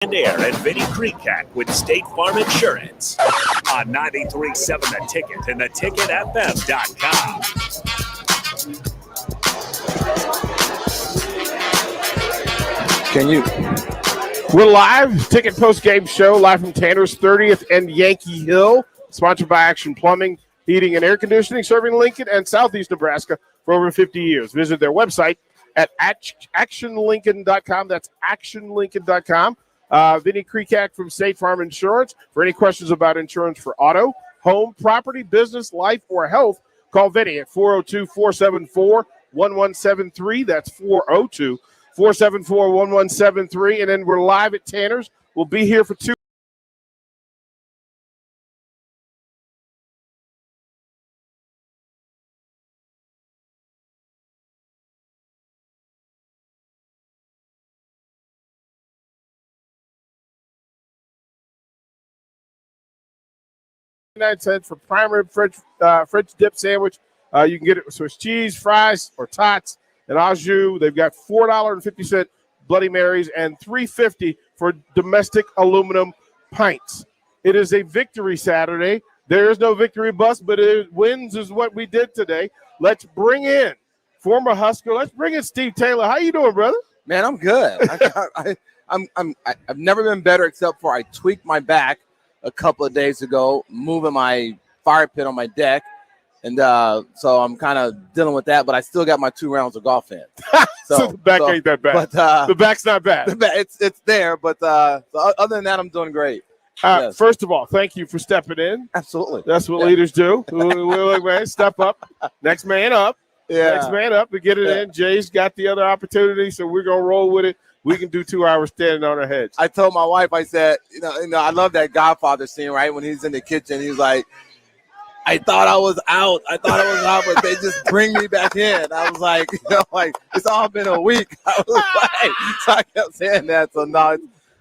And Air and Vinny Kreekak with State Farm Insurance on 93.7 The Ticket and theticketfm.com. We're live, Ticket Postgame Show, live from Tanner's 30th and Yankee Hill, sponsored by Action Plumbing, Heating, and Air Conditioning, serving Lincoln and Southeast Nebraska for over 50 years. Visit their website at actionlincoln.com. That's actionlincoln.com. Vinny Kreekak from State Farm Insurance. For any questions about insurance for auto, home, property, business, life, or health, call Vinny at 402-474-1173. That's 402-474-1173. And then we're live at Tanner's. We'll be here for 2. $0.99 for prime rib French dip sandwich. You can get it with Swiss cheese, fries, or tots, and au jus. They've got $4.50 Bloody Marys and $3.50 for domestic aluminum pints. It is a victory Saturday. There is no victory bus, but wins is what we did today. Let's bring in former Husker. Let's bring in Steve Taylor. How you doing, brother? Man, I'm good. I've never been better, except for I tweaked my back a couple of days ago, moving my fire pit on my deck. And so I'm kind of dealing with that, but I still got my 2 rounds of golf in. So the back ain't that bad. But the back's not bad. It's there, but so other than that, I'm doing great. Yes. First of all, thank you for stepping in. Absolutely. That's what leaders do. We're man, step up. Next man up. Yeah. Next man up to get it in. Jay's got the other opportunity, so we're going to roll with it. We can do 2 hours standing on our heads. I told my wife, I said, you know, I love that Godfather scene, right? When he's in the kitchen, he's like, I thought I was out, but they just bring me back in. I was like, it's all been a week. I was like, so I kept saying that. So no,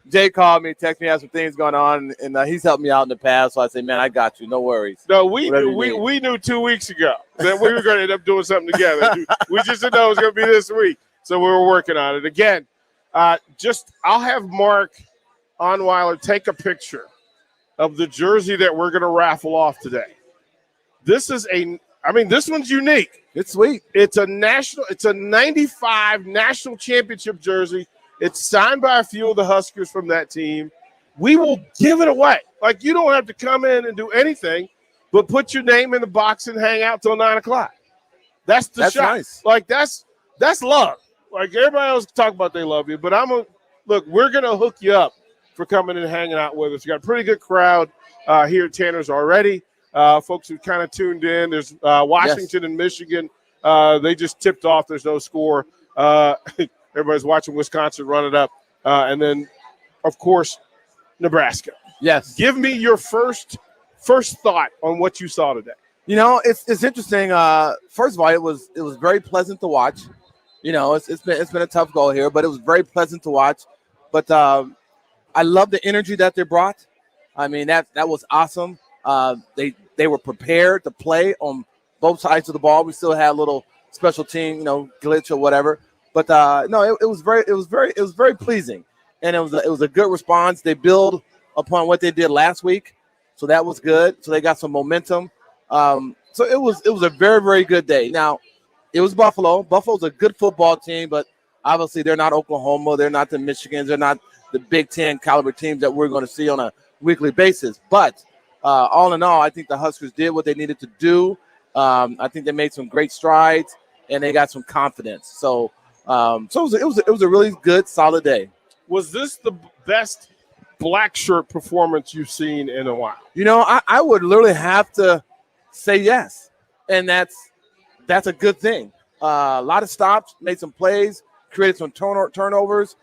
Jay called me, texted me, had some things going on, and he's helped me out in the past. So I said, man, I got you. No worries. No, we knew 2 weeks ago that we were going to end up doing something together. We just didn't know it was going to be this week. So we were working on it. Again, I'll have Mark Onweiler take a picture of the jersey that we're going to raffle off today. This one's unique. It's sweet. It's a 95 national championship jersey. It's signed by a few of the Huskers from that team. We will give it away. Like, you don't have to come in and do anything, but put your name in the box and hang out till 9:00. That's shot. Nice. Like, that's love. Like, everybody else talk about they love you, but we're going to hook you up for coming and hanging out with us. We got a pretty good crowd here at Tanner's already. Folks who kind of tuned in. There's Washington and Michigan. They just tipped off. There's no score. Everybody's watching Wisconsin run it up. And then, of course, Nebraska. Yes. Give me your first thought on what you saw today. You know, it's interesting. First of all, it was very pleasant to watch. You know, it's been a tough goal here, but it was very pleasant to watch. But I love the energy that they brought. I mean, that was awesome. They were prepared to play on both sides of the ball. We still had a little special team, glitch or whatever. But no, it was very pleasing, and it was a good response. They build upon what they did last week, so that was good. So they got some momentum. So it was a very, very good day. Now, it was Buffalo. Buffalo's a good football team, but obviously they're not Oklahoma. They're not the Michigans. They're not the Big Ten caliber teams that we're going to see on a weekly basis. But all in all, I think the Huskers did what they needed to do. I think they made some great strides, and they got some confidence. So it was a really good, solid day. Was this the best black shirt performance you've seen in a while? You know, I would literally have to say yes, and that's a good thing. A lot of stops, made some plays, created some turnovers,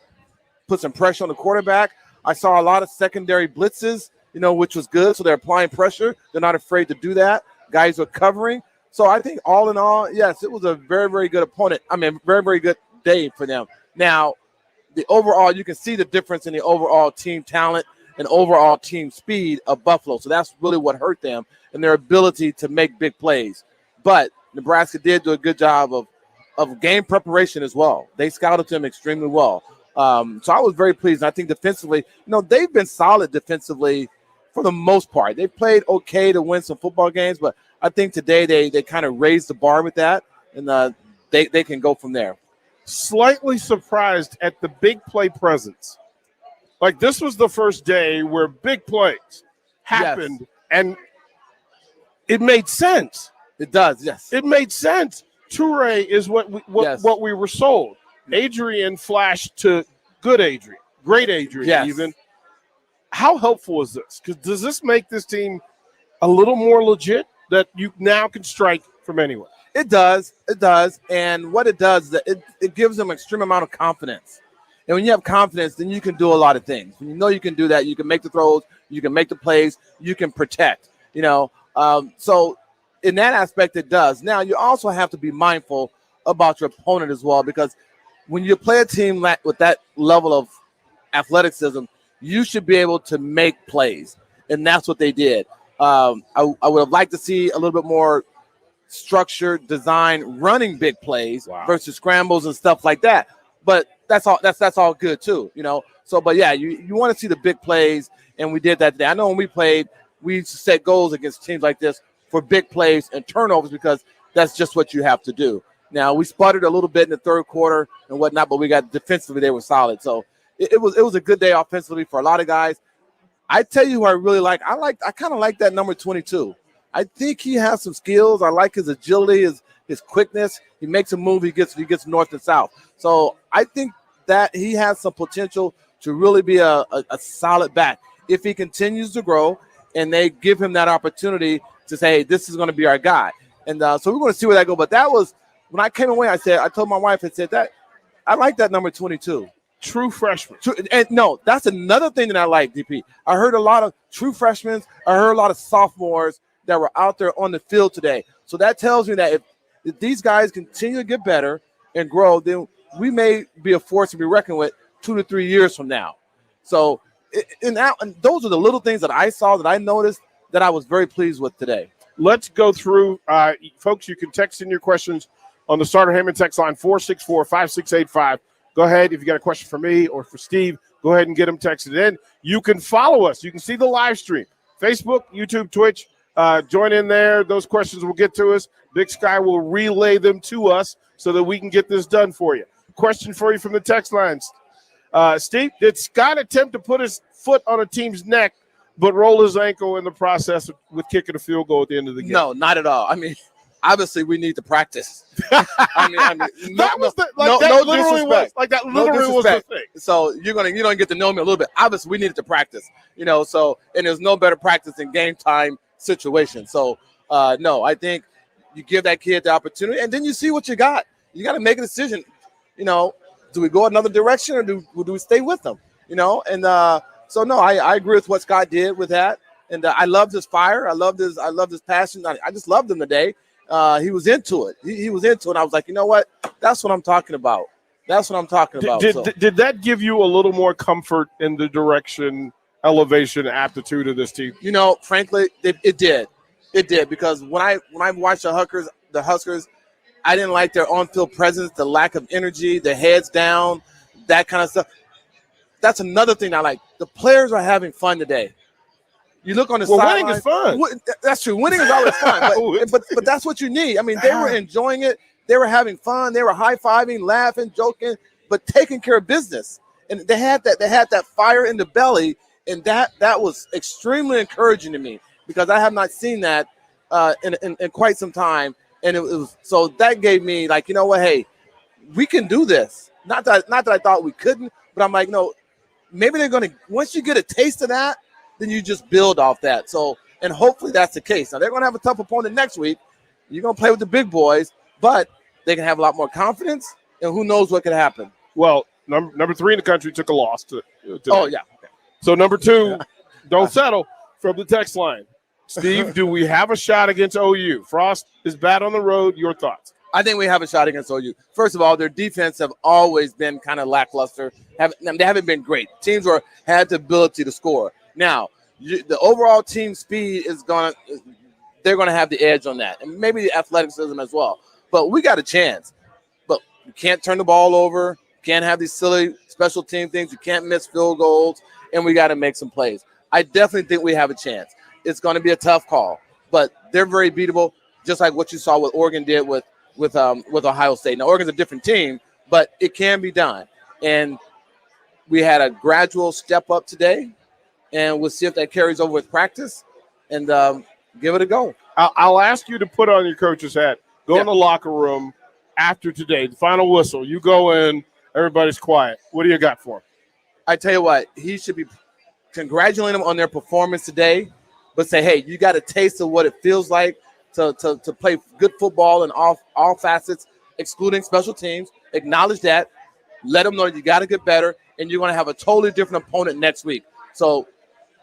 put some pressure on the quarterback. I saw a lot of secondary blitzes, which was good. So they're applying pressure. They're not afraid to do that. Guys are covering. So I think all in all, yes, it was a very, very good opponent. I mean, very, very good day for them. Now, the overall, you can see the difference in the overall team talent and overall team speed of Buffalo. So that's really what hurt them and their ability to make big plays. But Nebraska did do a good job of game preparation as well. They scouted them extremely well. So I was very pleased. And I think defensively, they've been solid defensively for the most part. They played okay to win some football games, but I think today they kind of raised the bar with that, and they can go from there. Slightly surprised at the big play presence. Like, this was the first day where big plays happened, Yes. and it made sense. It does, yes. It made sense. Toure is what we were sold. Adrian flashed to good Adrian, great Adrian even. How helpful is this? Because does this make this team a little more legit that you now can strike from anywhere? It does. It does. And what it does is that it gives them an extreme amount of confidence. And when you have confidence, then you can do a lot of things. When you know you can do that, you can make the throws, you can make the plays, you can protect, So in that aspect, it does. Now, you also have to be mindful about your opponent as well, because when you play a team with that level of athleticism, you should be able to make plays. And that's what they did. I would have liked to see a little bit more structured design running big plays versus scrambles and stuff like that. But that's all good too, So, but yeah, you want to see the big plays, and we did that today. I know when we played, we used to set goals against teams like this for big plays and turnovers because that's just what you have to do. Now, we sputtered a little bit in the third quarter and whatnot, but we got defensively, they were solid. So it was a good day offensively for a lot of guys. I tell you who I really like. I kind of like that number 22. I think he has some skills. I like his agility, his quickness. He makes a move. He gets north and south. So I think that he has some potential to really be a solid back if he continues to grow and they give him that opportunity to say, hey, this is going to be our guy. And so we're going to see where that goes. But that was when I came away. I told my wife, I said that I like that number 22. True freshman. And no, that's another thing that I like, DP. I heard a lot of true freshmen. I heard a lot of sophomores that were out there on the field today. So that tells me that if these guys continue to get better and grow, then we may be a force to be reckoned with 2 to 3 years from now. So and those are the little things that I saw, that I noticed, that I was very pleased with today. Let's go through. Folks, you can text in your questions on the Starter Heyman text line 464-5685. Go ahead. If you got a question for me or for Steve, go ahead and get them texted in. You can follow us. You can see the live stream. Facebook, YouTube, Twitch. Join in there. Those questions will get to us. Big Sky will relay them to us so that we can get this done for you. Question for you from the text lines. Steve, did Scott attempt to put his foot on a team's neck but roll his ankle in the process with kicking a field goal at the end of the game? No, not at all. I mean, obviously we need to practice. I mean, that literally was the thing. So you don't get to know me a little bit. Obviously we needed to practice, so, and there's no better practice than game time situation. So no, I think you give that kid the opportunity and then you see what you got. You got to make a decision. Do we go another direction or do we stay with them? So no, I agree with what Scott did with that. And I loved his fire. I loved his passion. I just loved him today. He was into it. He was into it. I was like, you know what? That's what I'm talking about. Did that give you a little more comfort in the direction, elevation, aptitude of this team? Frankly, it did. It did, because when I watched the Huskers, I didn't like their on-field presence, the lack of energy, the heads down, that kind of stuff. That's another thing I like. The players are having fun today. You look on the sideline. Winning is fun. That's true. Winning is always fun, but that's what you need. I mean, they were enjoying it. They were having fun. They were high-fiving, laughing, joking, but taking care of business. And they had that fire in the belly, and that was extremely encouraging to me, because I have not seen that in quite some time. And it was, so that gave me, like, you know what, hey, we can do this. Not that I thought we couldn't, but I'm like, no, maybe they're going to, once you get a taste of that, then you just build off that. So, and hopefully that's the case. Now, they're going to have a tough opponent next week. You're going to play with the big boys, but they can have a lot more confidence, and who knows what could happen. Well, number 3 in the country took a loss today. Oh, yeah. Okay. So number 2, don't settle, from the text line. Steve, do we have a shot against OU? Frost is bad on the road. Your thoughts? I think we have a shot against OU. First of all, their defense have always been kind of lackluster. They haven't been great. Teams had the ability to score. Now, the overall team speed they're going to have the edge on that, and maybe the athleticism as well. But we got a chance. But you can't turn the ball over, can't have these silly special team things. You can't miss field goals, and we got to make some plays. I definitely think we have a chance. It's going to be a tough call, but they're very beatable, just like what you saw what Oregon did with Ohio State. Now, Oregon's a different team, but it can be done. And we had a gradual step up today, and we'll see if that carries over with practice and give it a go. I'll ask you to put on your coach's hat. Go in the locker room after today, the final whistle. You go in, everybody's quiet. What do you got for him? I tell you what, he should be congratulating them on their performance today, but say, hey, you got a taste of what it feels like to play good football in all facets, excluding special teams. Acknowledge that. Let them know you got to get better, and you're going to have a totally different opponent next week. So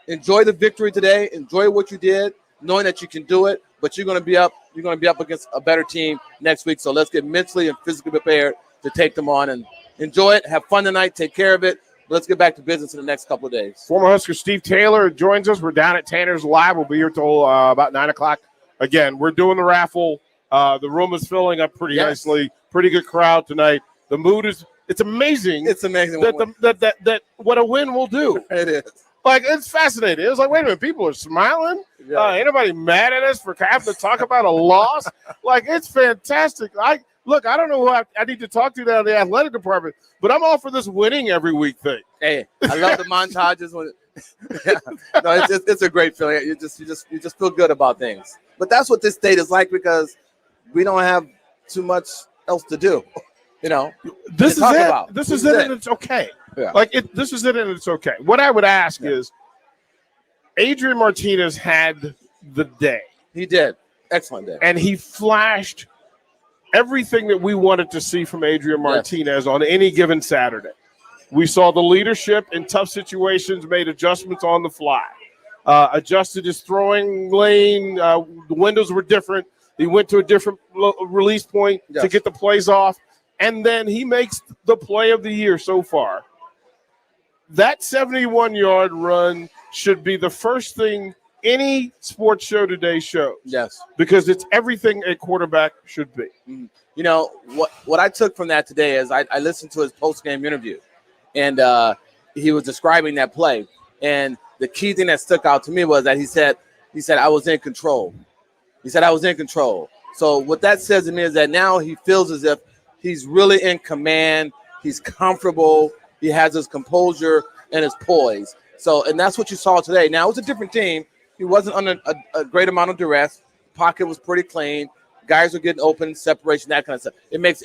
enjoy the victory today. Enjoy what you did, knowing that you can do it, but you're going to be up. You're going to be up against a better team next week. So let's get mentally and physically prepared to take them on and enjoy it. Have fun tonight. Take care of it. Let's get back to business in the next couple of days. Former Husker Steve Taylor joins us. We're down at Tanner's Live. We'll be here till about 9 o'clock. Again, we're doing the raffle. The room is filling up pretty nicely. Pretty good crowd tonight. The mood is – it's amazing. It's amazing. That what a win will do. It is. Like, it's fascinating. It's like, wait a minute, people are smiling. Yeah. Ain't nobody mad at us for having to talk about a loss. Like, it's fantastic. I don't know who I need to talk to down in the athletic department, but I'm all for this winning every week thing. Hey, I love the montages. No, it's a great feeling. You just feel good about things. But that's what this state is like because we don't have too much else to do. You know, this is it. This is it, and it's okay. Yeah. This is it, and it's okay. What I would ask is, Adrian Martinez had the day. He did. Excellent day. And he flashed everything that we wanted to see from Adrian Martinez on any given Saturday. We saw the leadership in tough situations, made adjustments on the fly, adjusted his throwing lane. The windows were different. He went to a different release point to get the plays off. And then he makes the play of the year so far. That 71-yard run should be the first thing any sports show today shows. Yes. Because it's everything a quarterback should be. Mm-hmm. You know, what I took from that today is I listened to his post-game interview, and he was describing that play. And the key thing that stuck out to me was that he said, I was in control. He said, I was in control. So what that says to me is that now he feels as if he's really in command. He's comfortable. He has his composure and his poise. So, and that's what you saw today. Now, it was a different team. He wasn't under a great amount of duress. Pocket was pretty clean. Guys were getting open, separation, that kind of stuff. It makes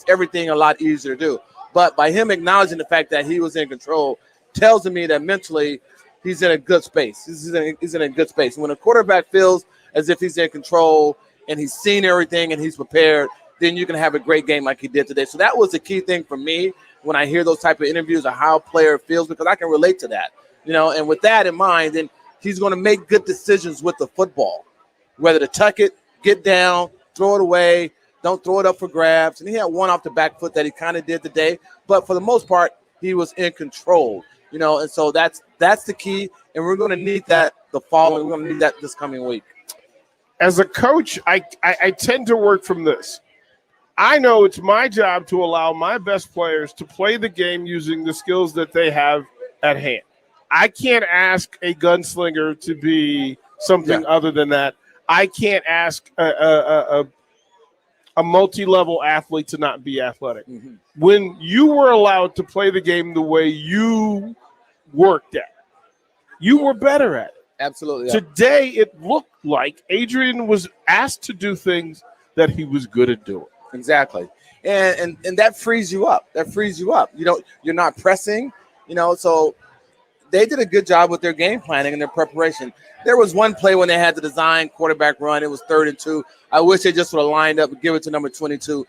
everything a lot easier to do. But by him acknowledging the fact that he was in control tells me that mentally he's in a good space. He's in a good space. When a quarterback feels as if he's in control and he's seen everything and he's prepared, then you can have a great game like he did today. So that was the key thing for me when I hear those type of interviews of how a player feels, because I can relate to that. You know, and with that in mind, then he's going to make good decisions with the football, whether to tuck it, get down, throw it away, don't throw it up for grabs. And he had one off the back foot that he kind of did today. But for the most part, he was in control, you know, and so that's the key. And we're going to need that we're going to need that this coming week. As a coach, I tend to work from this. I know it's my job to allow my best players to play the game using the skills that they have at hand. I can't ask a gunslinger to be something other than that. I can't ask a multi-level athlete to not be athletic. Mm-hmm. When you were allowed to play the game the way you worked at, you were better at it. Absolutely. Yeah. Today, it looked like Adrian was asked to do things that he was good at doing. Exactly. And that frees you up. You know, you're not pressing, you know, so they did a good job with their game planning and their preparation. There was one play when they had the design quarterback run. It was 3rd and 2. I wish they just would have lined up and give it to number 22.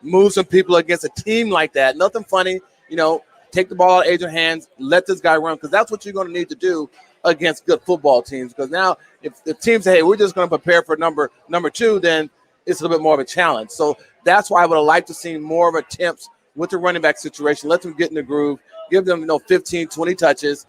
Move some people against a team like that. Nothing funny. You know, take the ball out of Adrian's hands. Let this guy run, because that's what you're going to need to do against good football teams. Because now if the team say, hey, we're just going to prepare for number 2, then it's a little bit more of a challenge. So that's why I would have liked to see more of attempts with the running back situation. Let them get in the groove. Give them, 15, 20 touches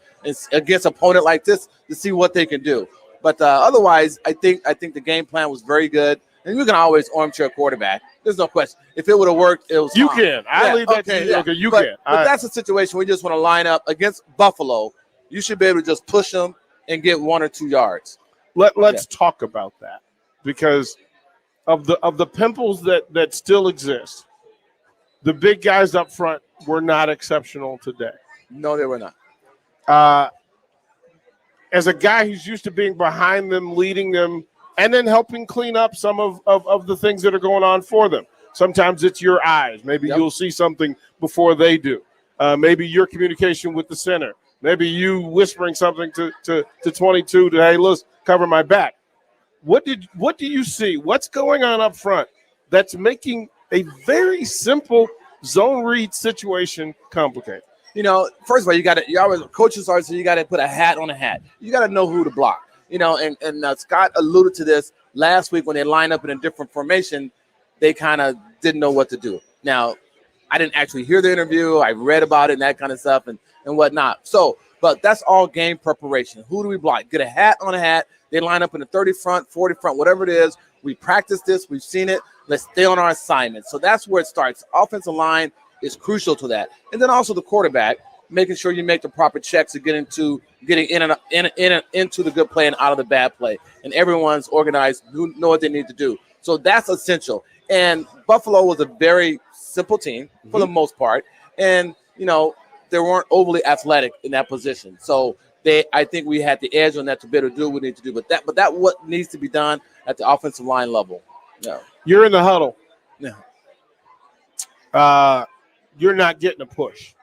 against an opponent like this to see what they can do. But otherwise, I think the game plan was very good. And you can always armchair quarterback. There's no question. If it would have worked, it was You fine. can. I leave that to you. Okay, you can. But that's a situation where you just want to line up against Buffalo. You should be able to just push them and get 1 or 2 yards. Let's talk about that, because of the pimples that still exist. The big guys up front were not exceptional today. No, they were not. As a guy who's used to being behind them, leading them, and then helping clean up some of the things that are going on for them. Sometimes it's your eyes. Maybe you'll see something before they do. Maybe your communication with the center. Maybe you whispering something to 22 to, hey, let's cover my back. What do you see? What's going on up front that's making a very simple zone read situation complicated? First of all, coaches always say you got to put a hat on a hat. You got to know who to block. And Scott alluded to this last week when they line up in a different formation. They kind of didn't know what to do. Now, I didn't actually hear the interview. I read about it and that kind of stuff and whatnot. But that's all game preparation. Who do we block? Get a hat on a hat. They line up in the 30 front, 40 front, whatever it is. We practice this. We've seen it. Let's stay on our assignment. So that's where it starts. Offensive line is crucial to that. And then also the quarterback, making sure you make the proper checks to getting into the good play and out of the bad play. And everyone's organized, know what they need to do. So that's essential. And Buffalo was a very simple team for the most part. And, they weren't overly athletic in that position. So I think we had the edge on that to be able to do what we need to do. But that what needs to be done at the offensive line level. No. You're in the huddle. No. You're not getting a push.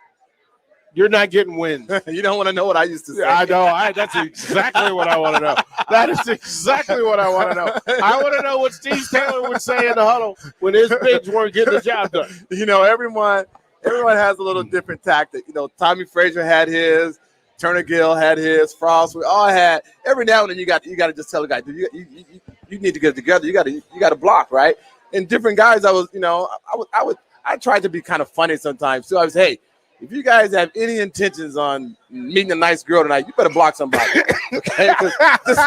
You're not getting wins. You don't want to know what I used to say. I know. That's exactly what I want to know. That is exactly what I want to know. I want to know what Steve Taylor would say in the huddle when his bigs weren't getting the job done. Everyone has a little different tactic. Tommy Frazier had his, Turner Gill had his, Frost. We all had. Every now and then you got to just tell the guy, dude, you need to get it together. You got to block, right? And different guys, I tried to be kind of funny sometimes. So I was, hey, if you guys have any intentions on meeting a nice girl tonight, you better block somebody, okay? Because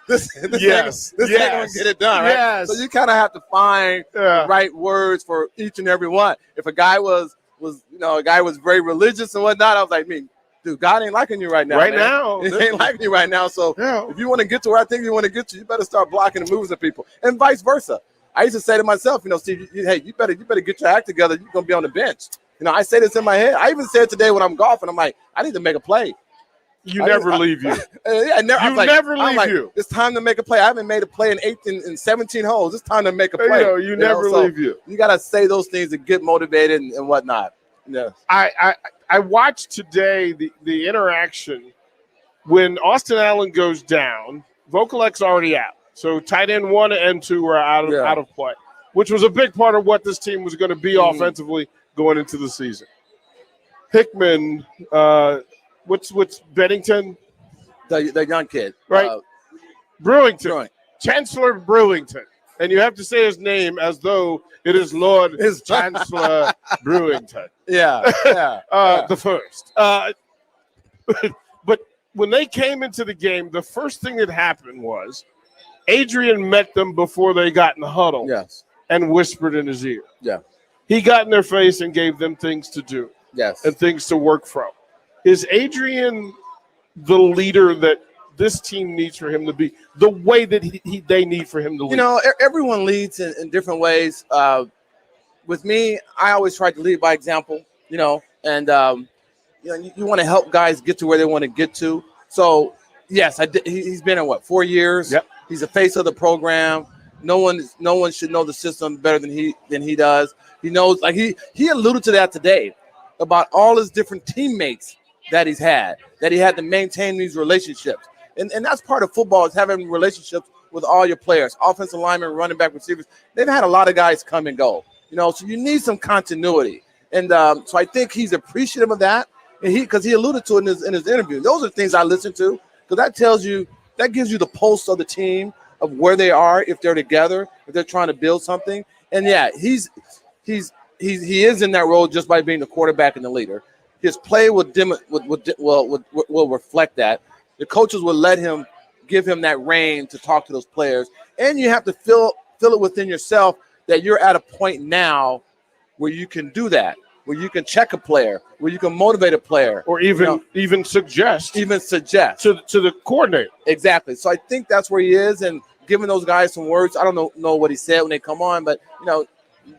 this ain't gonna get it done, right? Yes. So you kind of have to find the right words for each and every one. If a guy was very religious and whatnot, I was like, dude, God ain't liking you right now. Right man. now, He ain't liking you right now. So if you want to get to where I think you want to get to, you better start blocking the moves of people, and vice versa. I used to say to myself, Steve, hey, you better get your act together. You're gonna be on the bench. I say this in my head. I even said today when I'm golfing, I'm like, I need to make a play. You never leave you. Never leave you. It's time to make a play. I haven't made a play in 18 and 17 holes. It's time to make a play. You never leave you. You got to say those things to get motivated and whatnot. Yeah. I watched today the interaction when Austin Allen goes down. Vokalek's already out. So tight end 1 and 2 are out of play, which was a big part of what this team was going to be offensively going into the season. Hickman, what's Bennington? The young kid. Right. Brewington. Chancellor Brewington. And you have to say his name as though it is Lord Chancellor Brewington. The first. But when they came into the game, the first thing that happened was Adrian met them before they got in the huddle and whispered in his ear. Yeah. He got in their face and gave them things to do and things to work from. Is Adrian the leader that this team needs for him to be, the way that they need for him to lead? Everyone leads in different ways. With me, I always try to lead by example, and you want to help guys get to where they want to get to. So, yes, he's been in 4 years? Yep. He's the face of the program. No one should know the system better than he does. He knows, like he alluded to that today about all his different teammates that he had to maintain these relationships. And that's part of football, is having relationships with all your players, offensive linemen, running back, receivers. They've had a lot of guys come and go, so you need some continuity. And so I think he's appreciative of that. And because he alluded to it in his interview. Those are things I listen to, because that gives you the pulse of the team, of where they are, if they're together, if they're trying to build something. And he is in that role just by being the quarterback and the leader. His play will reflect that. The coaches will give him that reign to talk to those players. And you have to feel it within yourself that you're at a point now where you can do that, where you can check a player, where you can motivate a player, or even suggest to the coordinator. Exactly. So I think that's where he is, and giving those guys some words. I don't know what he said when they come on, but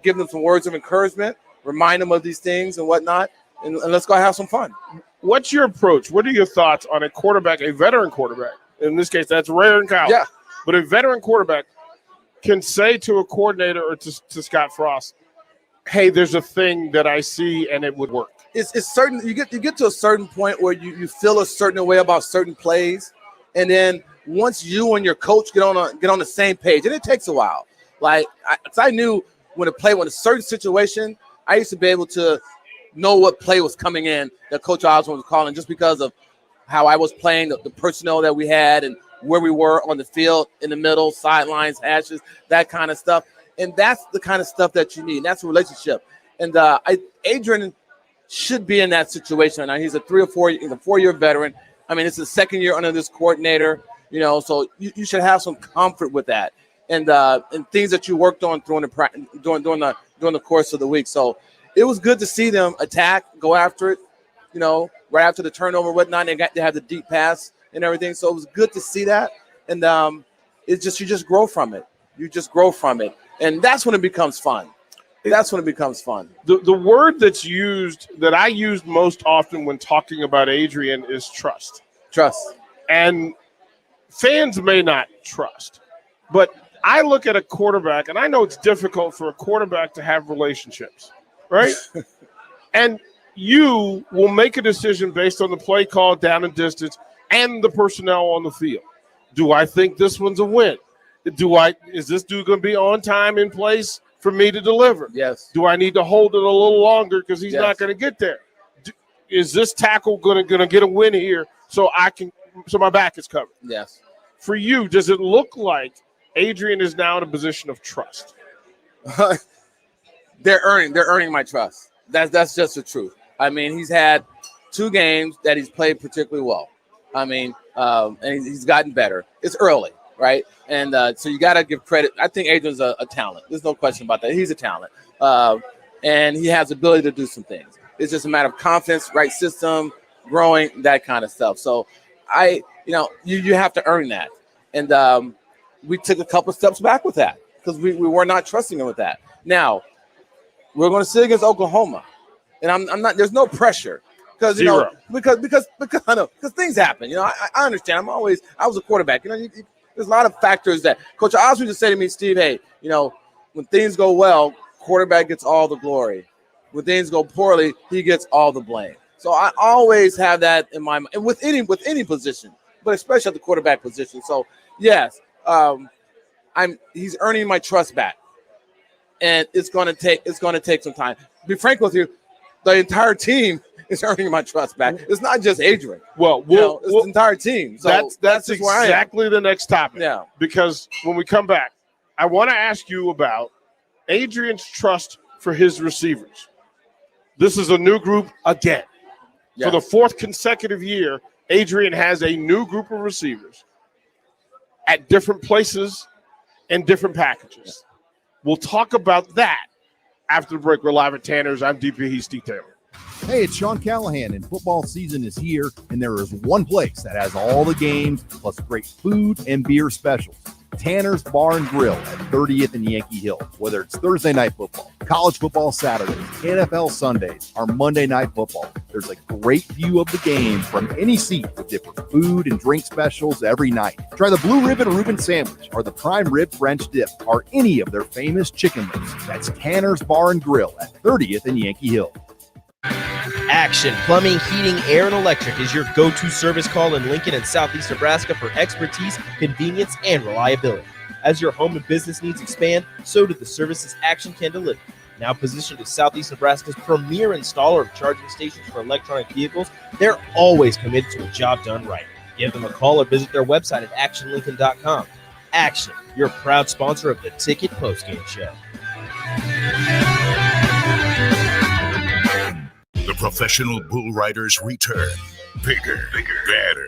give them some words of encouragement, remind them of these things and whatnot, and let's go have some fun. What's your approach? What are your thoughts on a veteran quarterback? In this case, that's rare in college. Yeah. But a veteran quarterback can say to a coordinator or to Scott Frost, hey, there's a thing that I see and it would work. It's certain. You get to a certain point where you feel a certain way about certain plays, and then once you and your coach get on the same page, and it takes a while. Like I knew when a certain situation, I used to be able to know what play was coming in that Coach Osborne was calling, just because of how I was playing, the personnel that we had, and where we were on the field, in the middle, sidelines, hashes, that kind of stuff. And that's the kind of stuff that you need. And that's a relationship. And Adrian should be in that situation. Now he's a 4-year veteran. I mean, it's his second year under this coordinator, so you should have some comfort with that. And things that you worked on during the course of the week. So it was good to see them attack, go after it, right after the turnover, whatnot. They have the deep pass and everything. So it was good to see that. And you just grow from it. You just grow from it. And that's when it becomes fun. The word that's used, that I used most often when talking about Adrian, is trust. Trust. And fans may not trust. But I look at a quarterback, and I know it's difficult for a quarterback to have relationships, right? And you will make a decision based on the play call, down and distance, and the personnel on the field. Do I think this one's a win? Is this dude going to be on time, in place for me to deliver? Yes. Do I need to hold it a little longer because he's not going to get there? Is this tackle going to get a win here so my back is covered? Yes. For you, does it look like Adrian is now in a position of trust? They're earning my trust. That's just the truth. I mean, he's had 2 games that he's played particularly well. I mean, and he's gotten better. It's early, right? And so you got to give credit. I think Adrian's a talent. There's no question about that. He's a talent. And he has the ability to do some things. It's just a matter of confidence, right system, growing, that kind of stuff. So you have to earn that. And we took a couple steps back with that because we were not trusting him with that. Now, we're going to sit against Oklahoma. And I'm not, there's no pressure. Because things happen. I understand. I was a quarterback. There's a lot of factors that Coach Osborne just said to me, Steve, hey, when things go well, quarterback gets all the glory. When things go poorly, he gets all the blame. So I always have that in my mind, and with any position, but especially at the quarterback position. So yes, he's earning my trust back, and it's going to take some time. To be frank with you, the entire team is earning my trust back. It's not just Adrian. Well, it's the entire team. So that's exactly the next topic. Yeah. Because when we come back, I want to ask you about Adrian's trust for his receivers. This is a new group again. Yes. For the 4th consecutive year, Adrian has a new group of receivers at different places and different packages. We'll talk about that after the break. We're live at Tanner's. I'm DP. He's Steve Taylor. Hey, it's Sean Callahan, and football season is here, and there is one place that has all the games, plus great food and beer specials. Tanner's Bar and Grill at 30th and Yankee Hill. Whether it's Thursday night football, college football Saturdays, NFL Sundays, or Monday night football, there's a great view of the game from any seat with different food and drink specials every night. Try the Blue Ribbon Reuben Sandwich or the Prime Rib French Dip or any of their famous chicken wings. That's Tanner's Bar and Grill at 30th and Yankee Hill. Action Plumbing, Heating, Air, and Electric is your go-to service call in Lincoln and Southeast Nebraska for expertise, convenience, and reliability. As your home and business needs expand, so do the services Action can deliver. Now positioned as Southeast Nebraska's premier installer of charging stations for electronic vehicles, they're always committed to a job done right. Give them a call or visit their website at actionlincoln.com. Action, your proud sponsor of the Ticket Postgame Show. The professional bull riders return. Bigger, better.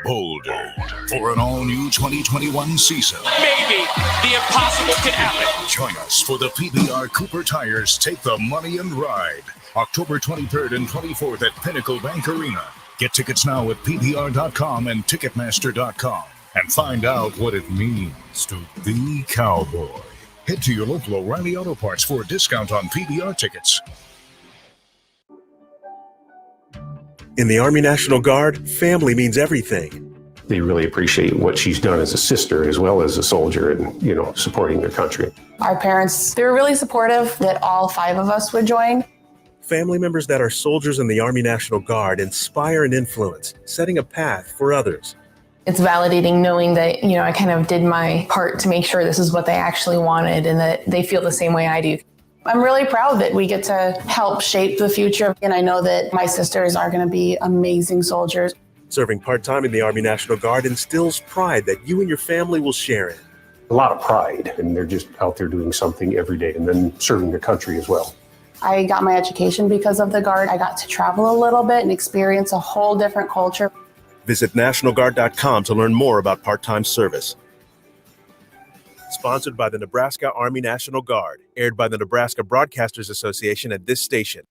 bolder for an all-new 2021 season. Maybe the impossible can happen. Join us for the PBR Cooper Tires Take the Money and Ride, October 23rd and 24th at Pinnacle Bank Arena. Get tickets now at PBR.com and Ticketmaster.com and find out what it means to be cowboy. Head to your local O'Reilly Auto Parts for a discount on PBR tickets. In the Army National Guard, family means everything. They really appreciate what she's done as a sister as well as a soldier and, supporting their country. Our parents, they were really supportive that all 5 of us would join. Family members that are soldiers in the Army National Guard inspire and influence, setting a path for others. It's validating knowing that, I kind of did my part to make sure this is what they actually wanted and that they feel the same way I do. I'm really proud that we get to help shape the future. And I know that my sisters are going to be amazing soldiers. Serving part-time in the Army National Guard instills pride that you and your family will share in. A lot of pride, and they're just out there doing something every day and then serving their country as well. I got my education because of the Guard. I got to travel a little bit and experience a whole different culture. Visit NationalGuard.com to learn more about part-time service. Sponsored by the Nebraska Army National Guard. Aired by the Nebraska Broadcasters Association at this station.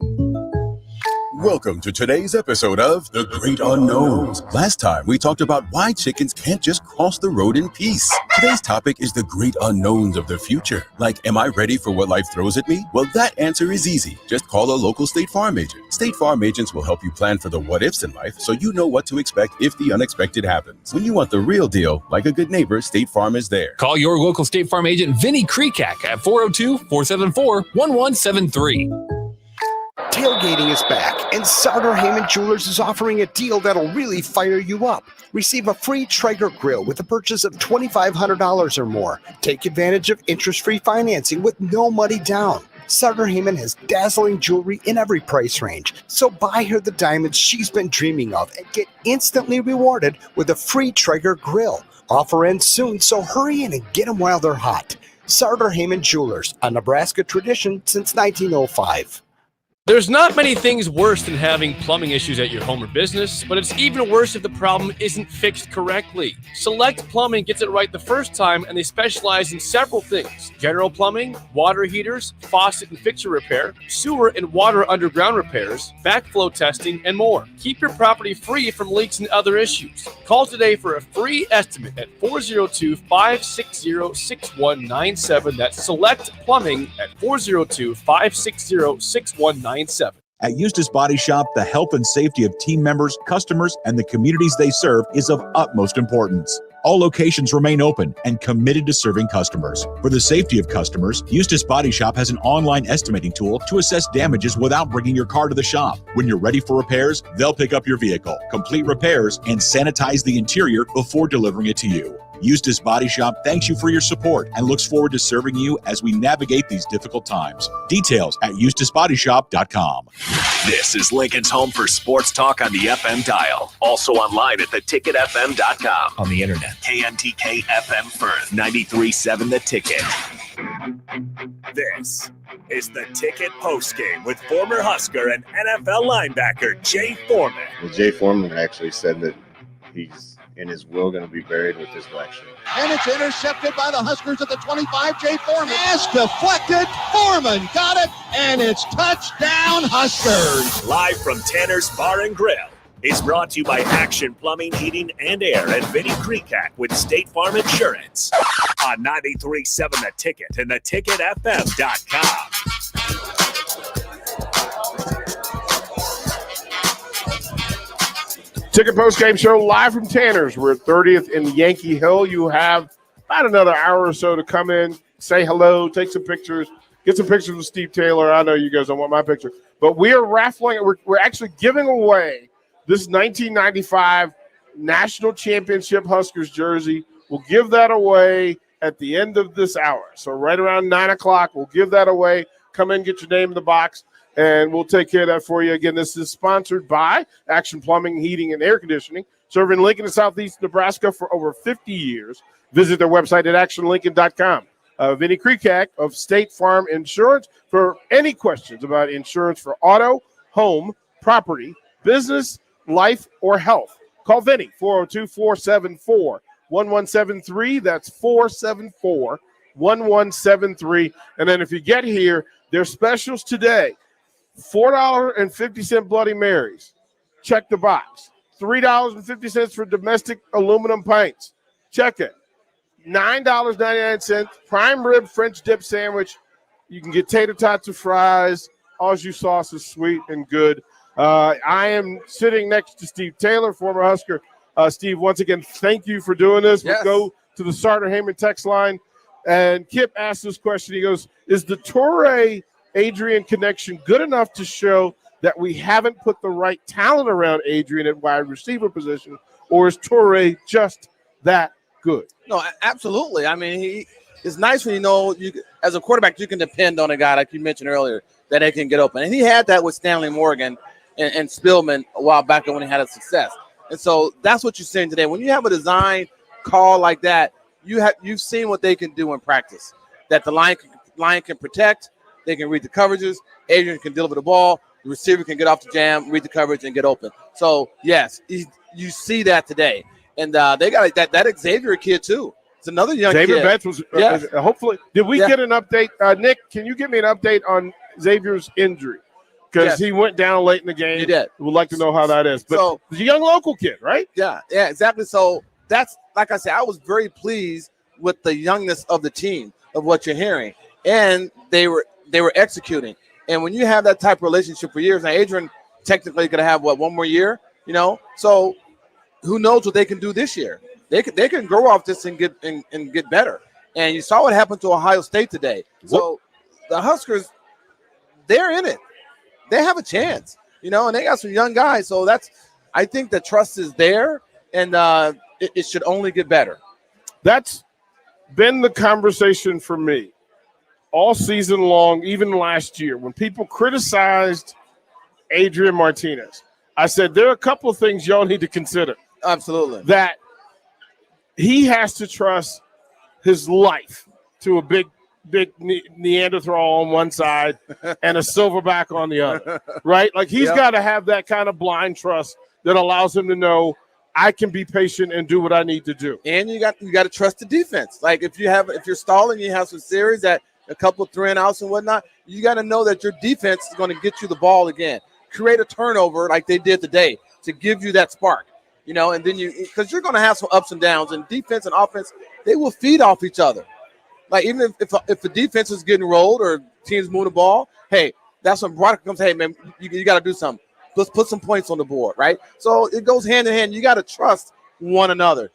Welcome to today's episode of The Great Unknowns. Last time, we talked about why chickens can't just cross the road in peace. Today's topic is the great unknowns of the future. Like, am I ready for what life throws at me? Well, that answer is easy. Just call a local State Farm agent. State Farm agents will help you plan for the what-ifs in life so you know what to expect if the unexpected happens. When you want the real deal, like a good neighbor, State Farm is there. Call your local State Farm agent, Vinny Krekak, at 402-474-1173. Tailgating is back, and Sartor Heyman Jewelers is offering a deal that'll really fire you up. Receive a free Traeger grill with a purchase of $2,500 or more. Take advantage of interest-free financing with no money down. Sartor Heyman has dazzling jewelry in every price range, so buy her the diamonds she's been dreaming of and get instantly rewarded with a free Traeger grill. Offer ends soon, so hurry in and get them while they're hot. Sartor Heyman Jewelers, a Nebraska tradition since 1905. There's not many things worse than having plumbing issues at your home or business, but it's even worse if the problem isn't fixed correctly. Select Plumbing gets it right the first time, and they specialize in several things: general plumbing, water heaters, faucet and fixture repair, sewer and water underground repairs, backflow testing, and more. Keep your property free from leaks and other issues. Call today for a free estimate at 402-560-6197. That's Select Plumbing at 402-560-6197. At Eustace Body Shop, the health and safety of team members, customers, and the communities they serve is of utmost importance. All locations remain open and committed to serving customers. For the safety of customers, Eustace Body Shop has an online estimating tool to assess damages without bringing your car to the shop. When you're ready for repairs, they'll pick up your vehicle, complete repairs, and sanitize the interior before delivering it to you. Eustace Body Shop thanks you for your support and looks forward to serving you as we navigate these difficult times. Details at EustaceBodyShop.com. This is Lincoln's home for sports talk on the FM dial. Also online at theticketfm.com. On the internet. KNTK FM Firth, 93.7 The Ticket. This is The Ticket Postgame with former Husker and NFL linebacker Jay Foreman. Well, Jay Foreman actually said that he's in his will going to be buried with this collection. And it's intercepted by the Huskers at the 25. Jay Foreman. Pass deflected. Foreman got it, and it's touchdown Huskers. Live from Tanner's Bar and Grill is brought to you by Action Plumbing, Heating, and Air and Vinny Krekak with State Farm Insurance on 93.7 The Ticket and theticketfm.com. Ticket Postgame Show live from Tanner's. We're at 30th and Yankee Hill. You have about another hour or so to come in, say hello, take some pictures, get some pictures with Steve Taylor. I know you guys don't want my picture. But we are raffling. We're actually giving away this 1995 National Championship Huskers jersey. We'll give that away at the end of this hour. So right around 9 o'clock, we'll give that away. Come in, get your name in the box, and we'll take care of that for you. Again, this is sponsored by Action Plumbing, Heating, and Air Conditioning, serving Lincoln and Southeast Nebraska for over 50 years. Visit their website at actionlincoln.com. Vinny Krekak of State Farm Insurance for any questions about insurance for auto, home, property, business, life, or health. Call Vinny, 402-474-1173. That's 474-1173. And then if you get here, there's specials today. $4.50 Bloody Marys. Check the box. $3.50 for domestic aluminum pints. Check it. $9.99 prime rib French dip sandwich. You can get tater tots or fries. Au jus sauce is sweet and good. I am sitting next to Steve Taylor, former Husker. Steve, once again, thank you for doing this. Yes. We'll go to the Sartor Heyman text line. And Kip asked this question. He goes, is the Torrey-Adrian connection good enough to show that we haven't put the right talent around Adrian at wide receiver position, or is Torrey just that good? No, absolutely. I mean, it's nice when you as a quarterback, you can depend on a guy, like you mentioned earlier, that they can get open. And he had that with Stanley Morgan and Spillman a while back when he had a success. And so that's what you're seeing today. When you have a design call like that, you've seen what they can do in practice, that the line can protect, they can read the coverages, Adrian can deliver the ball, the receiver can get off the jam, read the coverage, and get open. So, yes, you see that today. And they got that Xavier kid, too. It's another young Xavier kid. Betts was hopefully. Did we get an update? Nick, can you give me an update on Xavier's injury? Because he went down late in the game. He did. We'd like to know how that is. But he's a young local kid, right? Yeah, exactly. So that's, like I said, I was very pleased with the youngness of the team, of what you're hearing. And they were executing. And when you have that type of relationship for years, now Adrian technically going to have, one more year, So who knows what they can do this year? They can grow off this and get better. And you saw what happened to Ohio State today. So the Huskers, they're in it. They have a chance, and they got some young guys. So I think the trust is there, and it should only get better. That's been the conversation for me all season long, even last year, when people criticized Adrian Martinez. I said, there are a couple of things y'all need to consider. Absolutely. That he has to trust his life to a big Neanderthal on one side and a silverback on the other, right? Like he's got to have that kind of blind trust that allows him to know I can be patient and do what I need to do. And you got to trust the defense. Like if you're stalling, you have some series that a couple 3-and-outs and whatnot, you got to know that your defense is going to get you the ball again. Create a turnover like they did today to give you that spark, and then because you're going to have some ups and downs, and defense and offense, they will feed off each other. Like even if the defense is getting rolled or teams move the ball, hey, that's when Brock comes, hey, man, you got to do something. Let's put some points on the board, right? So it goes hand in hand. You got to trust one another.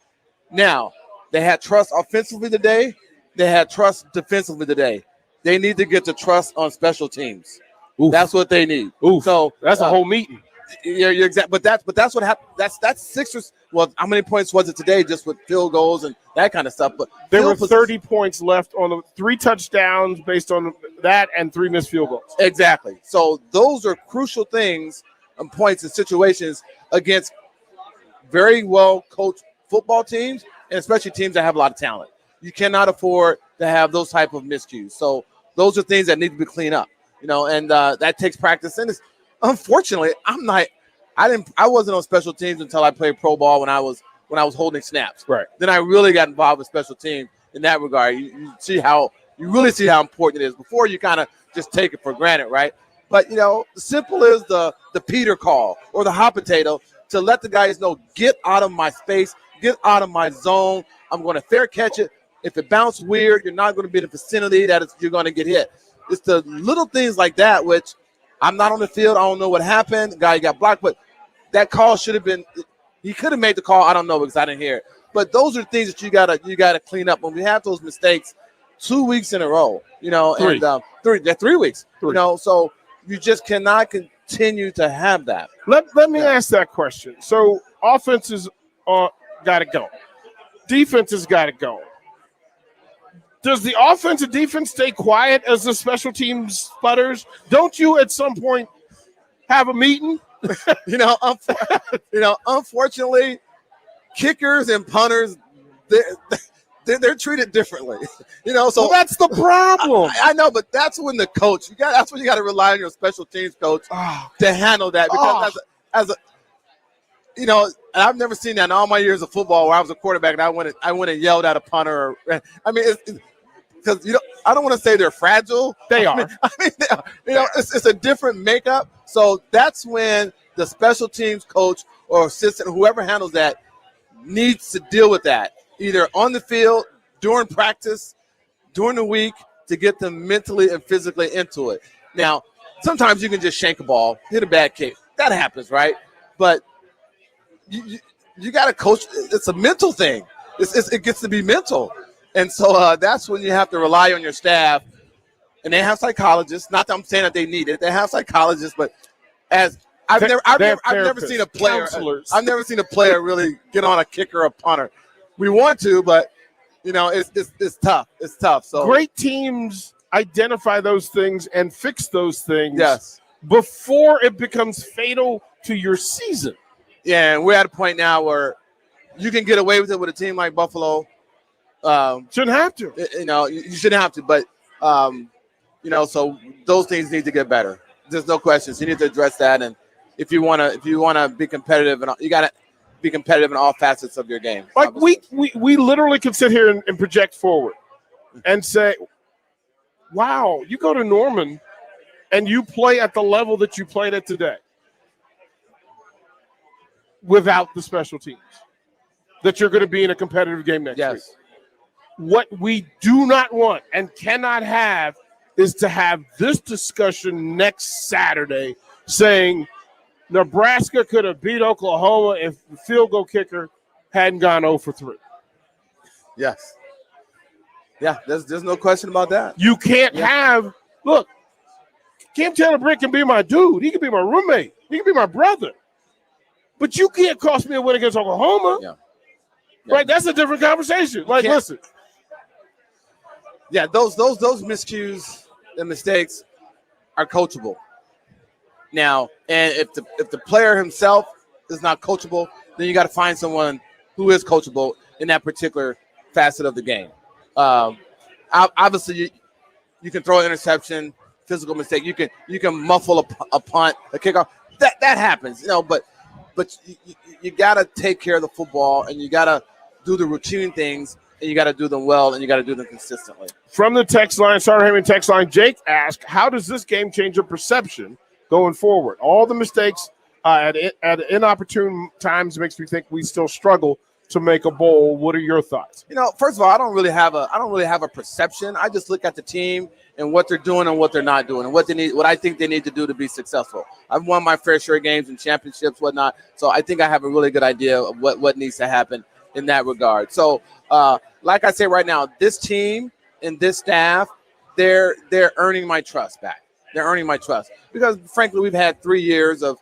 Now, they had trust offensively today. They had trust defensively today. They need to get the trust on special teams. Oof. That's what they need. Oof. So that's a whole meeting. You're exact. But that's what happened. That's Sixers. Well, how many points was it today? Just with field goals and that kind of stuff. But there were 30 points left on the 3 touchdowns based on that and 3 missed field goals. Exactly. So those are crucial things and points and situations against very well coached football teams, and especially teams that have a lot of talent. You cannot afford to have those type of miscues. So those are things that need to be cleaned up, and that takes practice. And unfortunately, I wasn't on special teams until I played pro ball when I was holding snaps. Right. Then I really got involved with special teams in that regard. You really see how important it is. Before you kind of just take it for granted, right? But the simple is the Peter call or the hot potato to let the guys know, get out of my space, get out of my zone. I'm going to fair catch it. If it bounces weird, you're not going to be in the vicinity that you're going to get hit. It's the little things like that, which I'm not on the field. I don't know what happened. The guy got blocked, but that call should have been – he could have made the call. I don't know because I didn't hear it. But those are things that you gotta clean up. When we have those mistakes 2 weeks in a row, 3. and 3 weeks, 3. So you just cannot continue to have that. Let me ask that question. So offenses got to go. Defense has got to go. Does the offense and defense stay quiet as the special teams sputters? Don't you at some point have a meeting? Unfortunately, kickers and punters, they're treated differently. So that's the problem. I know, but that's when the coach. That's when you got to rely on your special teams coach to handle that. Because you know, and I've never seen that in all my years of football where I was a quarterback and I went and yelled at a punter. I mean, because I don't want to say they're fragile. They are. They are. It's a different makeup. So that's when the special teams coach or assistant, whoever handles that, needs to deal with that, either on the field, during practice, during the week, to get them mentally and physically into it. Now, sometimes you can just shank a ball, hit a bad kick. That happens, right? But you got to coach. It's a mental thing. It gets to be mental. And so that's when you have to rely on your staff. And they have psychologists. Not that I'm saying that they need it. They have psychologists, but I've never seen a player. I've never seen a player really get on a kicker or a punter. We want to, but it's tough. It's tough. So great teams identify those things and fix those things. Yes. Before it becomes fatal to your season. Yeah, and we're at a point now where you can get away with it with a team like Buffalo. Shouldn't have to. You shouldn't have to, but so those things need to get better. There's no questions. You need to address that, and if you want to be competitive, and you got to be competitive in all facets of your game. Like we literally can sit here and project forward and say, "Wow, you go to Norman, and you play at the level that you played at today, without the special teams, that you're going to be in a competitive game next week." What we do not want and cannot have is to have this discussion next Saturday saying Nebraska could have beat Oklahoma if the field goal kicker hadn't gone 0 for 3. Yes. Yeah, there's no question about that. You can't have – look, Cam Taylor-Britt can be my dude. He can be my roommate. He can be my brother. But you can't cost me a win against Oklahoma. Yeah. Right? That's a different conversation. Like, listen. Yeah, those miscues and mistakes are coachable. Now, and if the player himself is not coachable, then you got to find someone who is coachable in that particular facet of the game. Obviously, you can throw an interception, physical mistake. You can muffle a punt, a kickoff. That happens, but you got to take care of the football, and you got to do the routine things, and you got to do them well, and you got to do them consistently. From the text line, Sartor Hamann text line, Jake asked, how does this game change your perception going forward? All the mistakes at inopportune times makes me think we still struggle to make a bowl. What are your thoughts? First of all, I don't really have a perception. I just look at the team and what they're doing and what they're not doing and what I think they need to do to be successful. I've won my fair share of games and championships, whatnot. So I think I have a really good idea of what needs to happen in that regard. So like I say right now, this team and this staff, they're earning my trust back. They're earning my trust because, frankly, we've had 3 years of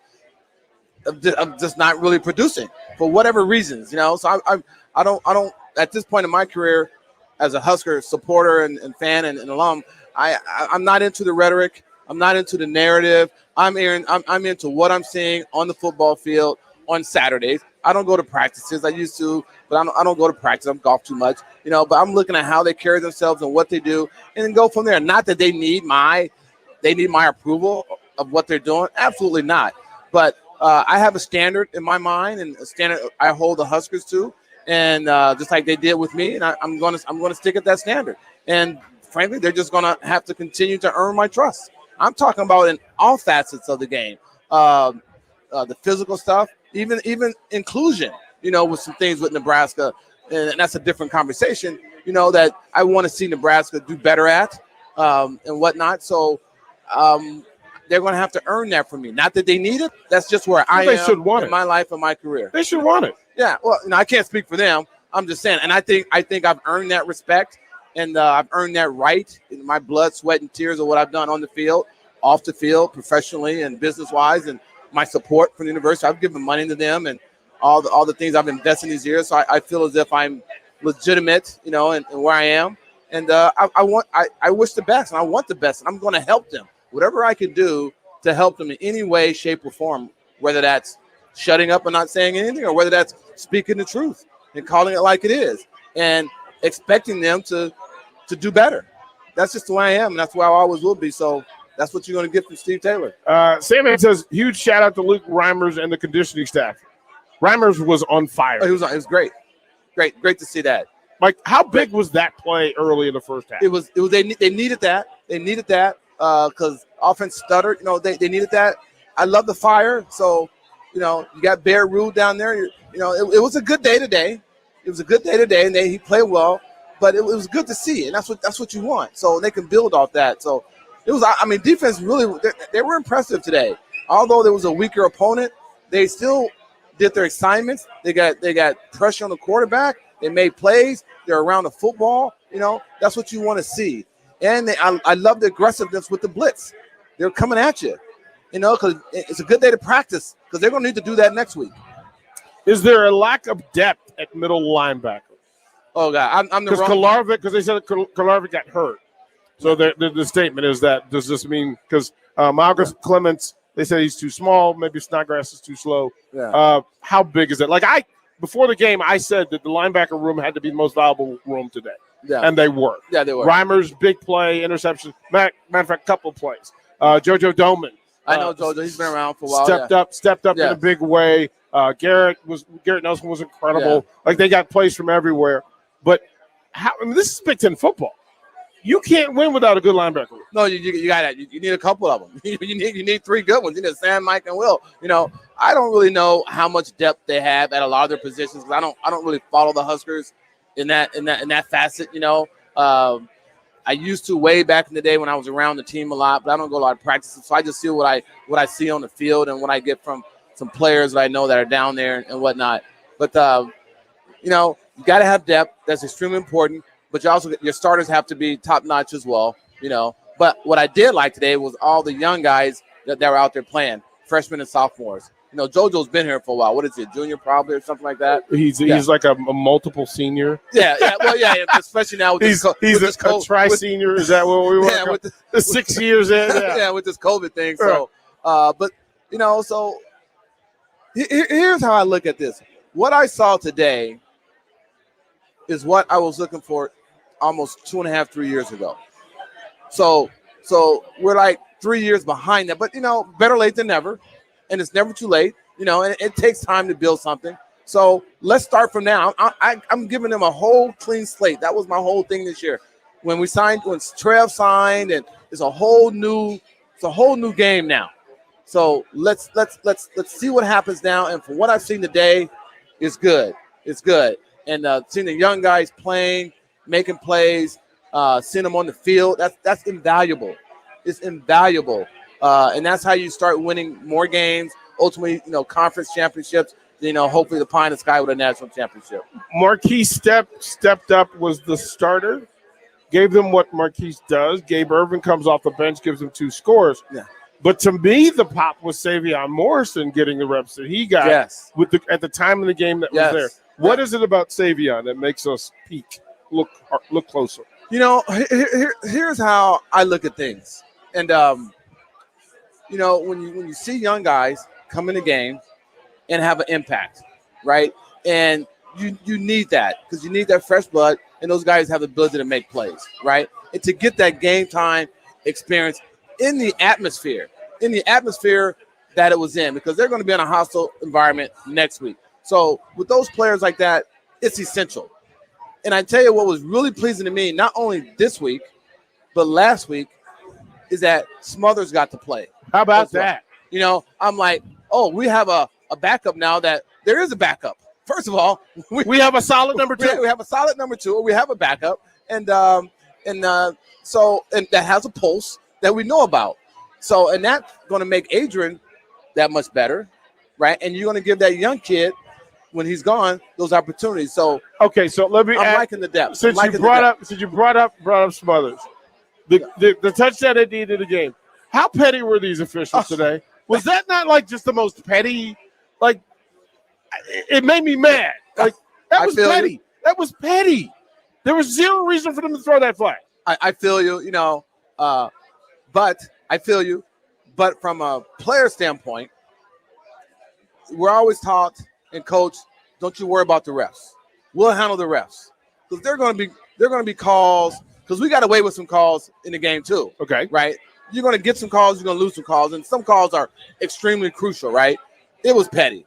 just not really producing for whatever reasons, So I don't at this point in my career as a Husker supporter and fan and alum, I'm not into the rhetoric. I'm not into the narrative. I'm into what I'm seeing on the football field on Saturdays. I don't go to practices. I used to, but I don't go to practice. I'm golf too much, but I'm looking at how they carry themselves and what they do and then go from there. Not that they need my approval of what they're doing. Absolutely not. But I have a standard in my mind and a standard I hold the Huskers to, and just like they did with me, and I'm going to stick at that standard. And frankly, they're just going to have to continue to earn my trust. I'm talking about in all facets of the game, the physical stuff, even inclusion. With some things with Nebraska, and that's a different conversation. That I want to see Nebraska do better at, and whatnot. So. They're going to have to earn that from me. Not that they need it. That's just where I am in my life and my career. They should want it. Yeah. Well, I can't speak for them. I'm just saying. And I think I've earned that respect, and I've earned that right in my blood, sweat, and tears of what I've done on the field, off the field, professionally and business-wise, and my support from the university. I've given money to them and all the things I've invested in these years. So I feel as if I'm legitimate, and where I am. And I wish the best, and I want the best, and I'm going to help them. Whatever I could do to help them in any way, shape, or form, whether that's shutting up and not saying anything or whether that's speaking the truth and calling it like it is and expecting them to do better. That's just the way I am, and that's where I always will be. So that's what you're going to get from Steve Taylor. Sandman says, huge shout-out to Luke Reimers and the conditioning staff. Reimers was on fire. Oh, it was great. Great to see that. Like, how big was that play early in the first half? It was they needed that. They needed that because offense stuttered. They needed that. I love the fire. So, you got Bear Rule down there. It was a good day today. It was a good day today, and he played well. But it was good to see, and that's what you want. So they can build off that. So it was. I mean, defense really they were impressive today. Although there was a weaker opponent, they still did their assignments. They got pressure on the quarterback. They made plays. They're around the football. That's what you want to see. And I love the aggressiveness with the blitz. They're coming at you. Because it's a good day to practice because they're going to need to do that next week. Is there a lack of depth at middle linebacker? Oh, God. I'm the wrong. Because they said Kolarvik got hurt. So the statement is that, does this mean, because Marcus Clements, they said he's too small, maybe Snodgrass is too slow. Yeah. How big is it? Before the game, I said that the linebacker room had to be the most valuable room today. Yeah. And they were. Yeah, they were. Reimers, big play, interception. Matter of fact, couple plays. JoJo Doman. I know JoJo. He's been around for a while. Stepped up in a big way. Garrett Nelson was incredible. Yeah. They got plays from everywhere. But this is Big Ten football. You can't win without a good linebacker room. No, you got that. You need a couple of them. you need three good ones. You need Sam, Mike, and Will. I don't really know how much depth they have at a lot of their positions because I don't really follow the Huskers in that facet. I used to way back in the day when I was around the team a lot, but I don't go a lot of practices. So I just see what I see on the field and what I get from some players that I know that are down there and whatnot. But you got to have depth. That's extremely important. But your starters have to be top notch as well. But what I did like today was all the young guys that were out there playing, freshmen and sophomores. JoJo's been here for a while. What is he, a junior probably or something like that? He's like a multiple senior. Yeah. Well, yeah, especially now with he's a tri-senior. Is that what we want? Yeah, with the 6 years in. Yeah, with this COVID thing. So, but so here's how I look at this. What I saw today is what I was looking for almost 2.5, 3 years ago. So we're like 3 years behind that, but better late than never. And it's never too late, and it takes time to build something. So let's start from now. I'm giving them a whole clean slate. That was my whole thing this year. When Trev signed, and it's a whole new game now. So let's see what happens now. And from what I've seen today, it's good. It's good. And seeing the young guys playing, making plays, seeing them on the field, that's invaluable. It's invaluable. And that's how you start winning more games, ultimately, conference championships, hopefully the pie in the sky with a national championship. Marquise stepped up, was the starter, gave them what Marquise does. Gabe Irvin comes off the bench, gives them 2 scores. Yeah. But to me, the pop was Xavier Morrison getting the reps that he got at the time of the game that was there. What is it about Xavier that makes us peek, look closer? Here's how I look at things. And, when you see young guys come in the game and have an impact, right? And you need that because you need that fresh blood, and those guys have the ability to make plays, right? And to get that game time experience in the atmosphere that it was in, because they're going to be in a hostile environment next week. So with those players like that, it's essential. And I tell you what was really pleasing to me, not only this week, but last week, is that Smothers got to play. How about that? I'm like, oh, we have a backup now that there is a backup. First of all, we have a solid number 2. We have a solid number 2. We have a backup. And that has a pulse that we know about. So, and that's going to make Adrian that much better, right? And you're going to give that young kid, when he's gone, those opportunities. So, okay, so let me I'm liking the depth. Since you brought up Smothers, the touchdown at the end of the game. How petty were these officials today? Was that not just the most petty? It made me mad. That was petty. That was petty. There was zero reason for them to throw that flag. I feel you, but I feel you. But from a player standpoint, we're always taught and coached, don't you worry about the refs. We'll handle the refs. Because they're going to be calls, because we got away with some calls in the game too. Okay. Right? You're going to get some calls, you're going to lose some calls, and some calls are extremely crucial, right? It was petty.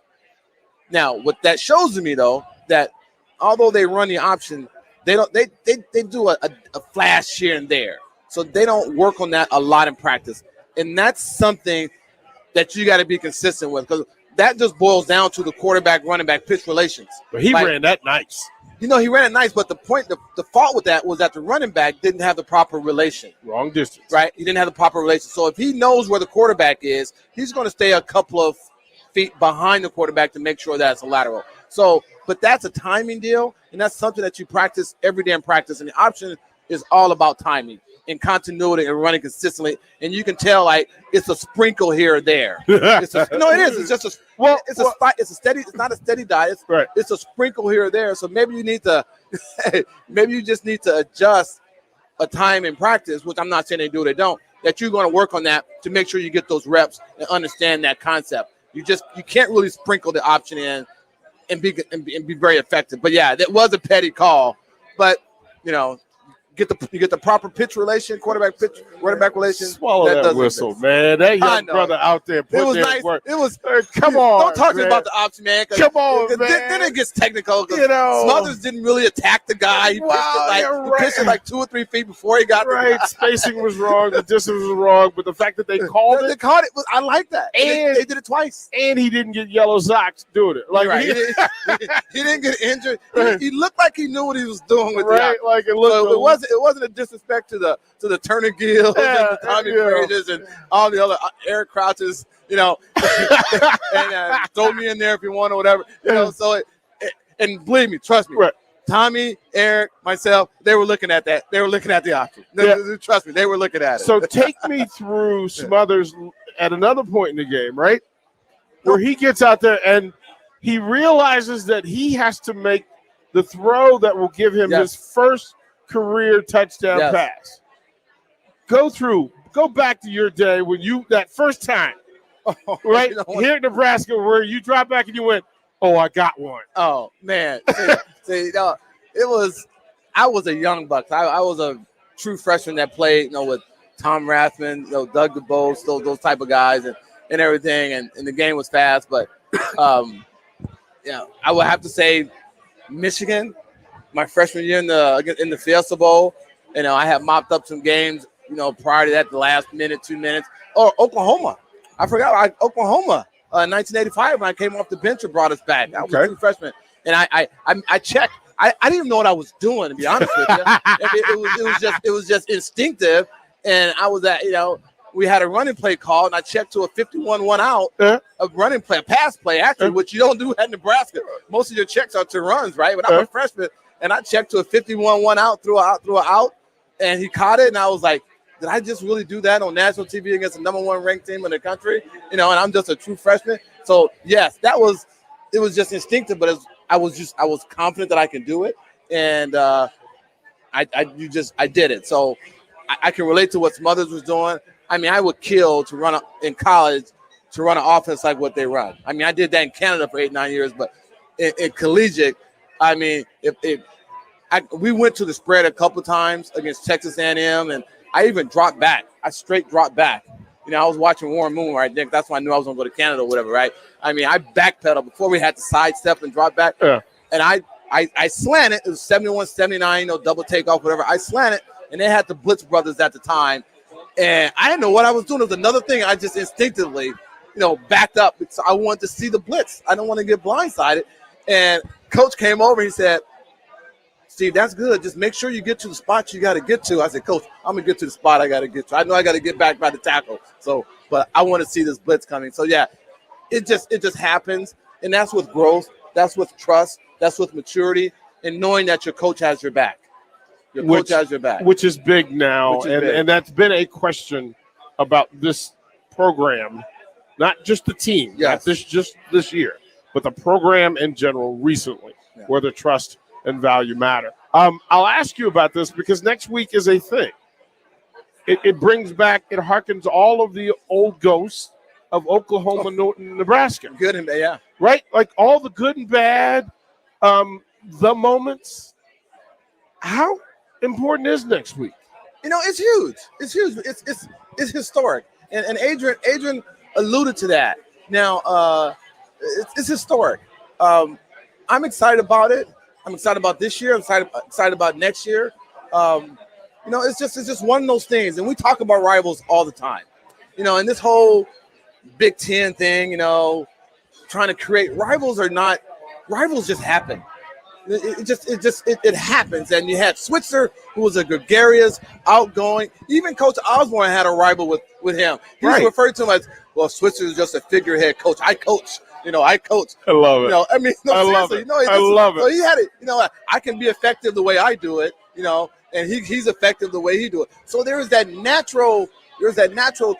Now, what that shows to me, though, that although they run the option, they do a flash here and there. So they don't work on that a lot in practice. And that's something that you got to be consistent with, because that just boils down to the quarterback, running back pitch relations. But he ran that nice. He ran it nice, but the fault with that was that the running back didn't have the proper relation. Wrong distance. Right? He didn't have the proper relation. So if he knows where the quarterback is, he's going to stay a couple of feet behind the quarterback to make sure that's a lateral. So, but that's a timing deal, and that's something that you practice every day in practice. And the option is all about timing and continuity and running consistently. And you can tell, like, it's a sprinkle here or there. It is. It's just it's a steady. It's not a steady diet. It's a sprinkle here or there. So maybe you need to, maybe you just need to adjust a time in practice, which I'm not saying they do or they don't. That you're going to work on that to make sure you get those reps and understand that concept. You can't really sprinkle the option in and be very effective. But yeah, that was a petty call. But you get the proper pitch relation, quarterback pitch, running back relation. Swallow that whistle, man. That young brother out there putting in nice work. It was. Come on, don't talk to me about the option, man. Come on, man. Then it gets technical. Smothers didn't really attack the guy. He pitched it like 2 or 3 feet before he got there. Spacing was wrong. The distance was wrong. But the fact that they called it. I like that. And they did it twice. And he didn't get yellow socks doing it. He didn't get injured. He looked like he knew what he was doing with it looked. It wasn't a disrespect to the Turner Gills and the Tommy Braders and all the other Eric Crouches, and throw me in there if you want or whatever. So and believe me, trust me, Tommy, Eric, myself, they were looking at that. They were looking at the option. Trust me, they were looking at it. So take me through Smothers at another point in the game, right? Where he gets out there and he realizes that he has to make the throw that will give him his first career touchdown pass. Go back to your day when that first time, right? Here in Nebraska, where you dropped back and you went, "Oh, I got one." Oh man, it was. I was a young buck. I was a true freshman that played, with Tom Rathman, Doug DeBose, those type of guys, and everything. And the game was fast, but I would have to say Michigan. My freshman year in the Fiesta Bowl, I had mopped up some games, prior to that, the last minute, 2 minutes. Or Oklahoma. I forgot Oklahoma, 1985 when I came off the bench and brought us back. I was a true freshman. And I checked. I didn't even know what I was doing, to be honest with you. It was just instinctive. And I was at, we had a running play call, and I checked to a 51-1 out, a running play, a pass play, actually, which you don't do at Nebraska. Most of your checks are to runs, right? But I'm a freshman. And I checked to a 51-1 out, threw an out, and he caught it. And I was like, did I just really do that on national TV against the #1 ranked team in the country? And I'm just a true freshman. So, yes, it was just instinctive, but I was confident that I can do it. And I did it. So I can relate to what Smothers was doing. I mean, I would kill to run in college to run an offense like what they run. I mean, I did that in Canada for 8-9 years, but in collegiate, I mean, we went to the spread a couple times against Texas A&M, and I even dropped back. I straight dropped back. I was watching Warren Moon right there. That's why I knew I was going to go to Canada or whatever, right? I mean, I backpedaled before we had to sidestep and drop back. Yeah. And I slanted. It was 71-79, double takeoff, whatever. I slanted, and they had the Blitz brothers at the time. And I didn't know what I was doing. It was another thing. I just instinctively, backed up because I wanted to see the blitz. I don't want to get blindsided. And Coach came over and he said, "Steve, that's good. Just make sure you get to the spot you got to get to." I said, "Coach, I'm going to get to the spot I got to get to. I know I got to get back by the tackle. But I want to see this blitz coming." So, yeah, it just happens. And that's with growth. That's with trust. That's with maturity and knowing that your coach has your back. Your coach has your back. Which is big now. And that's been a question about this program, not just the team, not just this year, but the program in general recently, where the trust and value matter. I'll ask you about this because next week is a thing. It brings back, it harkens all of the old ghosts of Oklahoma, Norton, Nebraska. Good and bad, yeah. Right? Like all the good and bad, the moments. How important is next week? It's huge. It's huge. It's historic. And Adrian alluded to that. Now, it's historic. I'm excited about it. I'm excited about this year. I'm excited about next year. It's just one of those things. And we talk about rivals all the time. And this whole Big Ten thing, trying to create rivals just happen. It happens. And you had Switzer, who was a gregarious, outgoing. Even Coach Osborne had a rival with him. He was referred to him as, well, Switzer is just a figurehead coach. I coach. I coach. I love it. I love it. I love it. So he had it. I can be effective the way I do it. And he's effective the way he do it. So there's that natural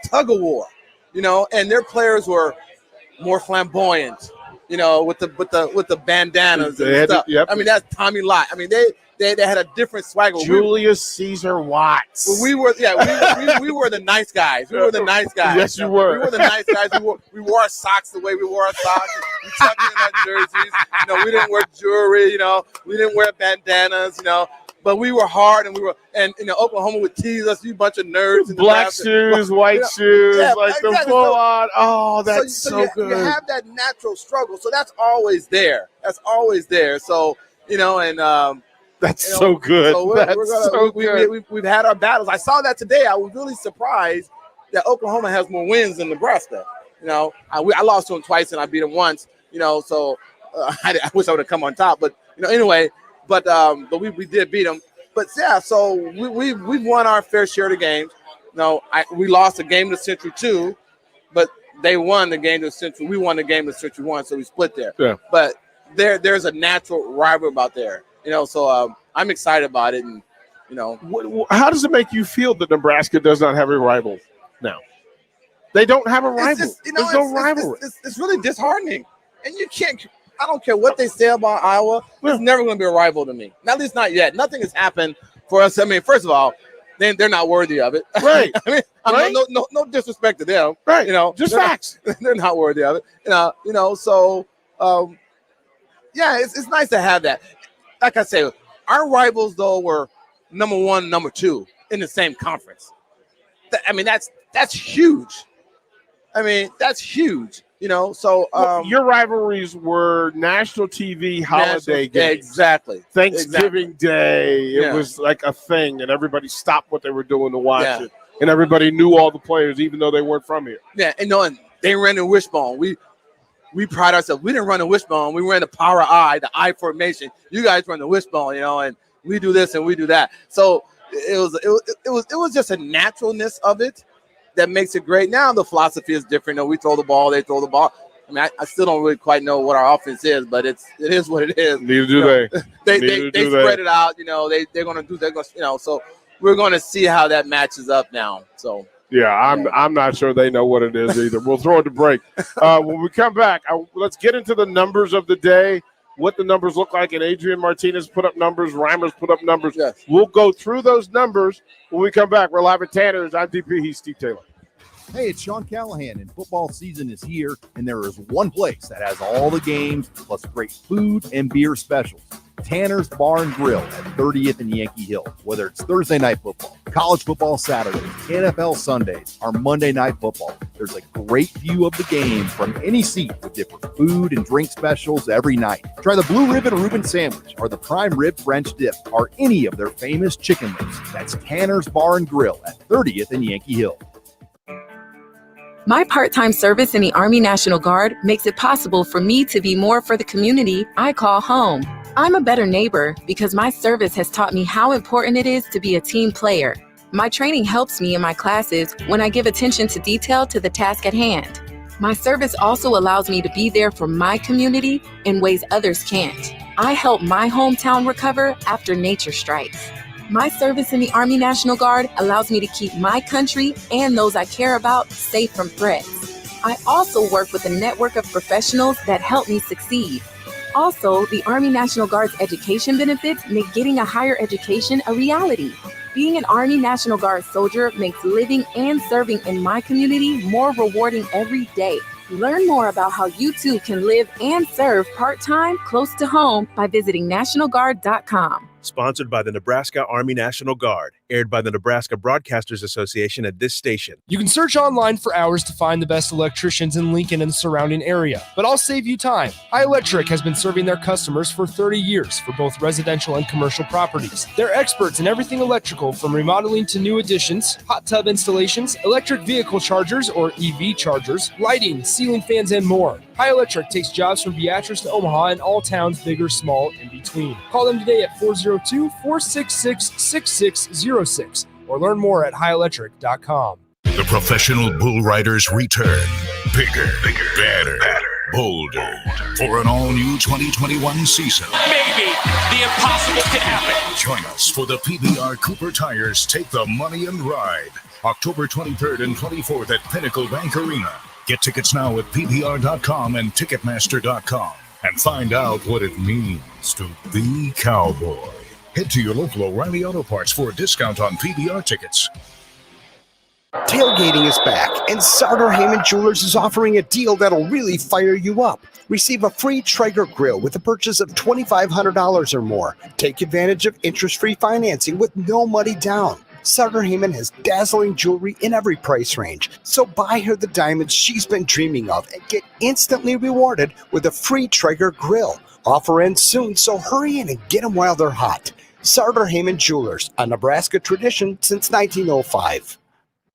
tug of war. And their players were more flamboyant. With the bandanas and stuff. Yep. That's Tommy Lott. They had a different swagger. Julius Caesar Watts. We were the nice guys. We were the nice guys. Yes, you were. We were the nice guys. We wore our socks the way we wore our socks. We tucked in our jerseys. We didn't wear jewelry. We didn't wear bandanas. But we were hard, and Oklahoma would tease us, you bunch of nerds. In the Black shoes, white shoes, the full on. Oh, that's so good. You have that natural struggle, so that's always there. So that's so good. So we've had our battles. I saw that today. I was really surprised that Oklahoma has more wins than Nebraska. I lost to them twice and I beat them once. So I wish I would have come on top. But anyway. But we did beat them. But yeah, so we've won our fair share of the games. We lost a game to Century 2, but they won the game to Century. We won the game to Century 1, so we split there. Yeah. But there's a natural rivalry about there. So I'm excited about it. And how does it make you feel that Nebraska does not have a rival now? They don't have a rival. There's no rivalry. It's really disheartening, and you can't. I don't care what they say about Iowa. It's never going to be a rival to me. At least not yet. Nothing has happened for us. First of all, they're not worthy of it. Right. No disrespect to them. Right. Just facts. They're not worthy of it. So it's nice to have that. Like I say, our rivals though were number 1, number 2 in the same conference. That's huge. That's huge. So your rivalries were national TV holiday games. Exactly. Thanksgiving Day. It was like a thing, and everybody stopped what they were doing to watch it. And everybody knew all the players, even though they weren't from here. Yeah, and they ran the wishbone. We pride ourselves. We didn't run the wishbone. We ran the power I, the I formation. You guys run the wishbone, and we do this and we do that. So it was just a naturalness of it that makes it great. Now the philosophy is different. We throw the ball, they throw the ball. I still don't really quite know what our offense is, but it is what it is. Neither do they. They spread it out. They're going to do. They're going to. So we're going to see how that matches up now. So yeah, I'm not sure they know what it is either. We'll throw it to break. When we come back, let's get into the numbers of the day. What the numbers look like, and Adrian Martinez put up numbers, Reimers put up numbers. Yes. We'll go through those numbers when we come back. We're live at Tanner's. I'm DP. He's Steve Taylor. Hey, it's Sean Callahan, and football season is here, and there is one place that has all the games, plus great food and beer specials. Tanner's Bar and Grill at 30th and Yankee Hill. Whether it's Thursday night football, college football Saturdays, NFL Sundays, or Monday night football, there's a great view of the game from any seat with different food and drink specials every night. Try the Blue Ribbon Reuben sandwich or the prime rib French dip or any of their famous chicken lips. That's Tanner's Bar and Grill at 30th and Yankee Hill. My part-time service in the Army National Guard makes it possible for me to be more for the community I call home. I'm a better neighbor because my service has taught me how important it is to be a team player. My training helps me in my classes when I give attention to detail to the task at hand. My service also allows me to be there for my community in ways others can't. I help my hometown recover after nature strikes. My service in the Army National Guard allows me to keep my country and those I care about safe from threats. I also work with a network of professionals that help me succeed. Also, the Army National Guard's education benefits make getting a higher education a reality. Being an Army National Guard soldier makes living and serving in my community more rewarding every day. Learn more about how you too can live and serve part-time close to home by visiting NationalGuard.com. Sponsored by the Nebraska Army National Guard. Aired by the Nebraska Broadcasters Association at this station. You can search online for hours to find the best electricians in Lincoln and the surrounding area, but I'll save you time. High Electric has been serving their customers for 30 years for both residential and commercial properties. They're experts in everything electrical, from remodeling to new additions, hot tub installations, electric vehicle chargers or EV chargers, lighting, ceiling fans, and more. High Electric takes jobs from Beatrice to Omaha and all towns, big or small, in between. Call them today at 402-466-6606 or learn more at highelectric.com. The professional bull riders return. Bigger, better, bolder. For an all-new 2021 season. Maybe the impossible can happen. Join us for the PBR Cooper Tires Take the Money and Ride. October 23rd and 24th at Pinnacle Bank Arena. Get tickets now at PBR.com and Ticketmaster.com and find out what it means to be cowboy. Head to your local O'Reilly Auto Parts for a discount on PBR tickets. Tailgating is back, and Sartor Heyman Jewelers is offering a deal that'll really fire you up. Receive a free Traeger grill with a purchase of $2,500 or more. Take advantage of interest-free financing with no money down. Sartor Heyman has dazzling jewelry in every price range, so buy her the diamonds she's been dreaming of and get instantly rewarded with a free Traeger grill. Offer ends soon, so hurry in and get them while they're hot. Sartor Heyman Jewelers, a Nebraska tradition since 1905.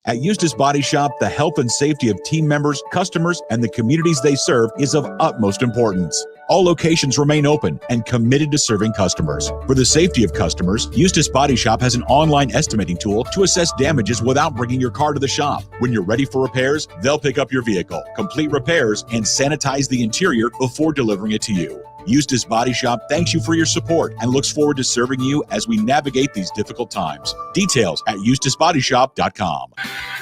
At Eustis Body Shop, the health and safety of team members, customers, and the communities they serve is of utmost importance. All locations remain open and committed to serving customers. For the safety of customers, Eustis Body Shop has an online estimating tool to assess damages without bringing your car to the shop. When you're ready for repairs, they'll pick up your vehicle, complete repairs, and sanitize the interior before delivering it to you. Eustis Body Shop thanks you for your support and looks forward to serving you as we navigate these difficult times. Details at EustisBodyShop.com.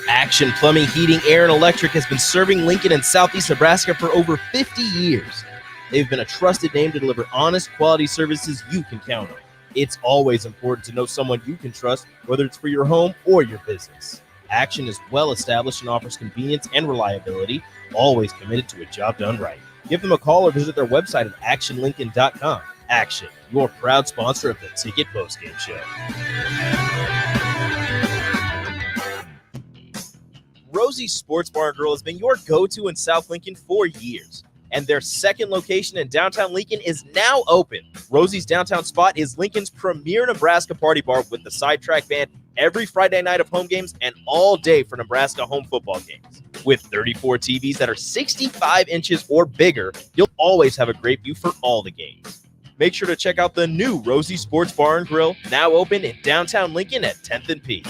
Action Plumbing, Heating, Air, and Electric has been serving Lincoln and Southeast Nebraska for over 50 years. They've been a trusted name to deliver honest, quality services you can count on. It's always important to know someone you can trust, whether it's for your home or your business. Action is well established and offers convenience and reliability, always committed to a job done right. Give them a call or visit their website at actionlincoln.com. Action, your proud sponsor of the Ticket Postgame Show. Rosie's Sports Bar and Grill has been your go-to in South Lincoln for years, and their second location in downtown Lincoln is now open. Rosie's downtown spot is Lincoln's premier Nebraska party bar with the Sidetrack Band every Friday night of home games and all day for Nebraska home football games. With 34 TVs that are 65 inches or bigger, you'll always have a great view for all the games. Make sure to check out the new Rosie Sports Bar and Grill, now open in downtown Lincoln at 10th and P.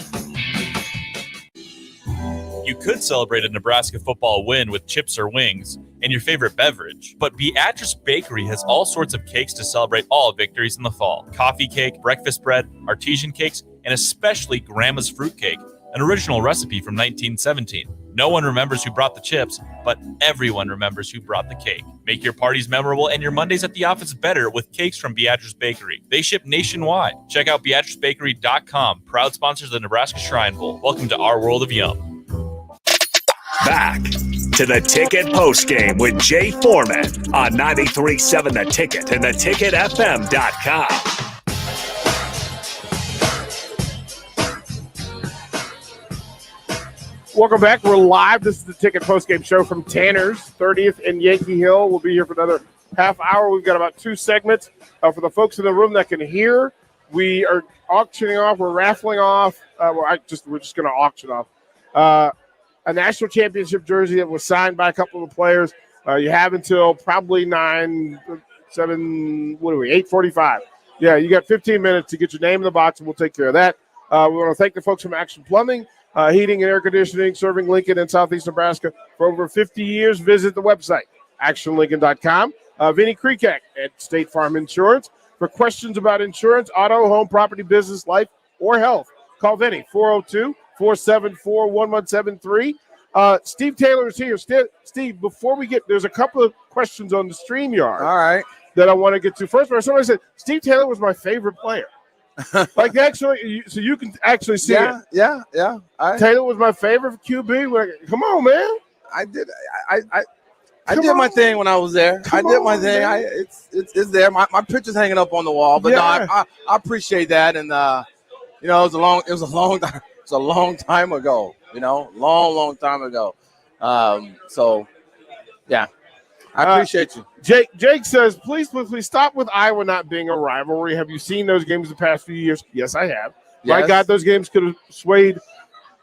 You could celebrate a Nebraska football win with chips or wings and your favorite beverage, but Beatrice Bakery has all sorts of cakes to celebrate all victories in the fall. Coffee cake, breakfast bread, artesian cakes, and especially Grandma's fruit cake, an original recipe from 1917. No one remembers who brought the chips, but everyone remembers who brought the cake. Make your parties memorable and your Mondays at the office better with cakes from Beatrice Bakery. They ship nationwide. Check out BeatriceBakery.com, proud sponsors of the Nebraska Shrine Bowl. Welcome to our world of yum. Back to the Ticket Postgame with Jay Foreman on 93.7 The Ticket and theticketfm.com. Welcome back. We're live. This is the Ticket Postgame Show from Tanner's 30th and Yankee Hill. We'll be here for another half hour. We've got about 2 segments. For the folks in the room that can hear, we are auctioning off. We're raffling off. We're just going to auction off a national championship jersey that was signed by a couple of the players. You have until probably 8:45. Yeah, you got 15 minutes to get your name in the box, and we'll take care of that. We want to thank the folks from Action Plumbing, Heating and Air Conditioning, serving Lincoln and Southeast Nebraska for over 50 years. Visit the website, actionlincoln.com. Vinny Kreekak at State Farm Insurance. For questions about insurance, auto, home, property, business, life, or health, call Vinny, 402-474-1173. Steve Taylor is here. Steve, before we get, there's a couple of questions on the StreamYard. All right. That I want to get to. First of all, somebody said Steve Taylor was my favorite player. Like, actually, so you can actually see it. Yeah. Taylor was my favorite QB. Come on, man. I did my thing when I was there. I did my thing. It's there. My picture's hanging up on the wall. But no, I appreciate that. And it was a long time ago. Long time ago. So yeah, I appreciate you. Jake says, please stop with Iowa not being a rivalry. Have you seen those games the past few years? Yes, I have. Yes. My God, those games could have swayed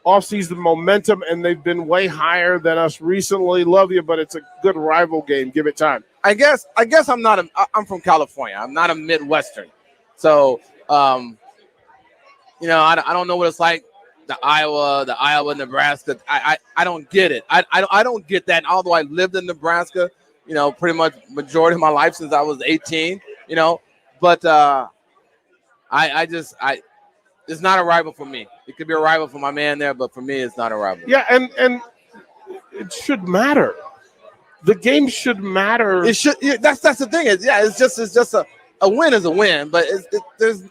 off-season momentum, and they've been way higher than us recently. Love you, but it's a good rival game. Give it time. I guess I'm from California. I'm not a Midwestern. So, I don't know what it's like, the Iowa, Nebraska. I don't get it. I don't get that. Although I lived in Nebraska, pretty much majority of my life since I was 18, but it's not a rival for me. It could be a rival for my man there, but for me, it's not a rival. Yeah, and it should matter. The game should matter. It should. Yeah, that's the thing. It's just a win is a win, but there's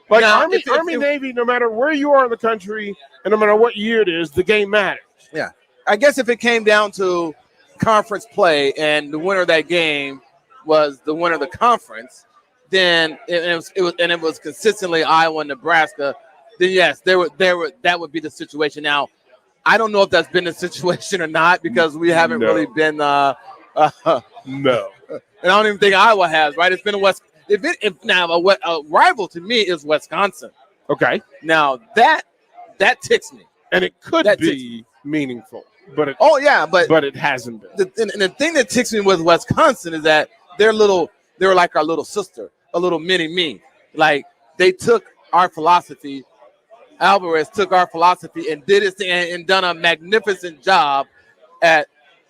like Army, Navy. No matter where you are in the country, and no matter what year it is, the game matters. Yeah, I guess if it came down to conference play and the winner of that game was the winner of the conference, then it was consistently Iowa and Nebraska, then yes, that would be the situation. Now, I don't know if that's been the situation or not because we haven't really been no. And I don't even think Iowa has, right? It's been a rival to me is Wisconsin. Okay. Now that ticks me. And it could be meaningful. But it hasn't been. And the thing that ticks me with Wisconsin is that they were like our little sister, a little mini me. Like they took our philosophy. Alvarez took our philosophy and did his thing and done a magnificent job at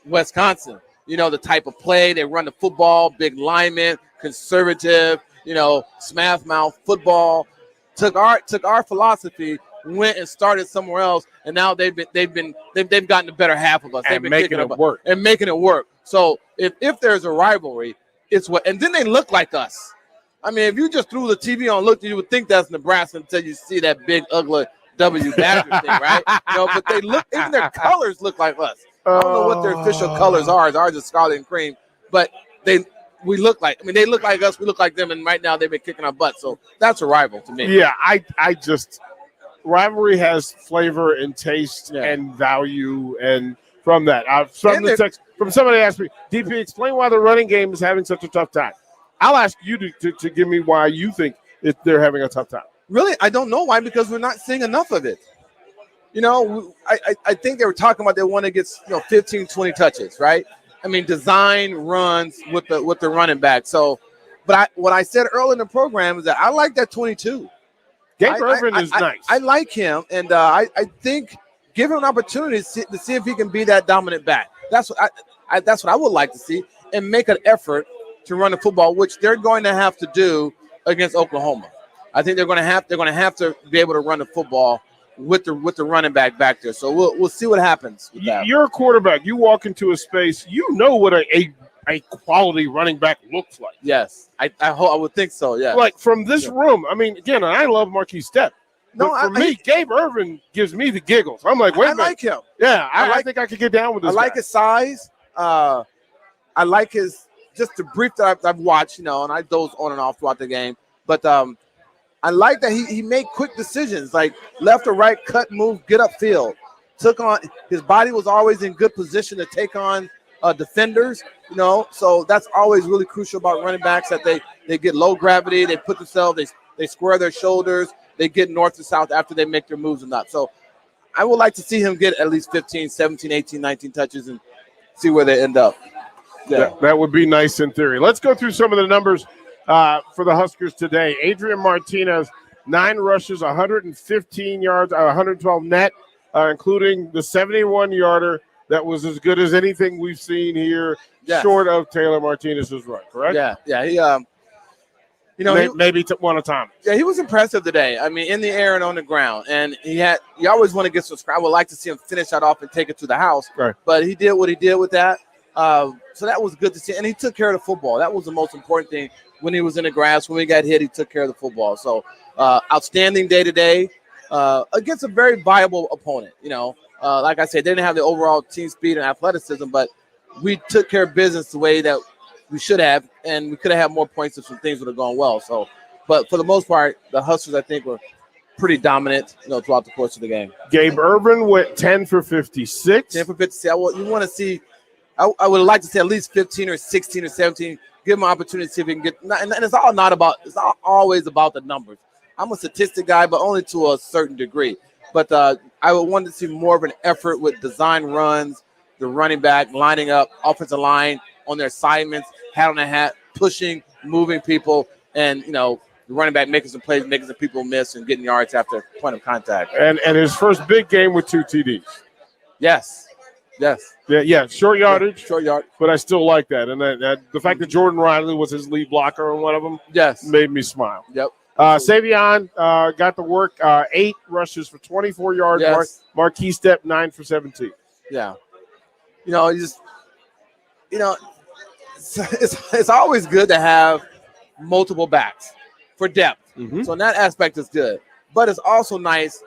Wisconsin. The type of play they run the football, big linemen, conservative, smash mouth football. Took our philosophy, went and started somewhere else, and now they've gotten the better half of us. They've been making it work. So if there's a rivalry, it's and then they look like us. I mean, if you just threw the TV on and looked, you would think that's Nebraska until you see that big ugly W Badger thing, right? But they look, even their colors look like us. I don't know what their official colors are. Ours is scarlet and cream, but they look like us, we look like them, and right now they've been kicking our butt. So that's a rival to me. Yeah, I just rivalry has flavor and taste and value, and from that, from somebody asked me, DP, explain why the running game is having such a tough time. I'll ask you to give me why you think they're having a tough time. Really, I don't know why, because we're not seeing enough of it. I think they were talking about they want to get 15, 20 touches, right? I mean, design runs with the running back. So, but what I said earlier in the program is that I like that 22. Gabe Irvin is nice. I like him, and I think give him an opportunity to see if he can be that dominant back. That's what I would like to see, and make an effort to run the football, which they're going to have to do against Oklahoma. I think they're going to have to be able to run the football with the running back there. So we'll see what happens with that. You're a quarterback. You walk into a space, you know what a quality running back looks like. Yes, I would think so. Yeah, like from this room. I mean, again, I love Marquise Stepp. No, for me, Gabe Irvin gives me the giggles. I'm like, wait a minute. I like him. Yeah, I think I could get down with this. I like his size. I like his just the brief that I've watched, and I doze on and off throughout the game. But I like that he made quick decisions, like left or right, cut, move, get upfield. His body was always in good position to take on defenders, So that's always really crucial about running backs, that they get low gravity, they put themselves, they square their shoulders, they get north to south after they make their moves and not. So I would like to see him get at least 15, 17, 18, 19 touches and see where they end up. Yeah. That would be nice in theory. Let's go through some of the numbers for the Huskers today. Adrian Martinez, 9 rushes, 115 yards, 112 net, including the 71-yarder that was as good as anything we've seen here, short of Taylor Martinez's run, correct? Yeah. Maybe one of Thomas. Yeah, he was impressive today. I mean, in the air and on the ground. And you always want to get some scrap. I would like to see him finish that off and take it to the house. Right. But he did what he did with that. So that was good to see. And he took care of the football. That was the most important thing. When he was in the grass, when we got hit, he took care of the football. So outstanding day today against a very viable opponent. Like I said, they didn't have the overall team speed and athleticism, but we took care of business the way that we should have, and we could have had more points if some things would have gone well. So, but for the most part, the Huskers, I think, were pretty dominant, throughout the course of the game. Gabe Ervin went 10 for 56. 10 for 56. You want to see, I would like to see at least 15 or 16 or 17. Give him an opportunity to see if he can get, and it's not always about the numbers. I'm a statistic guy, but only to a certain degree. But I would want to see more of an effort with design runs, the running back lining up, offensive line on their assignments, hat on the hat, pushing, moving people, and the running back making some plays, making some people miss, and getting yards after point of contact. And his first big game with 2 TDs. Yes. Yeah, short yardage. Short yard. But I still like that. And the fact that Jordan Riley was his lead blocker on one of them made me smile. Yep. Xavier got to work 8 rushes for 24 yards. Yes. Marquis Step 9 for 17. Yeah. It's always good to have multiple backs for depth. Mm-hmm. So in that aspect, it's good. But it's also nice.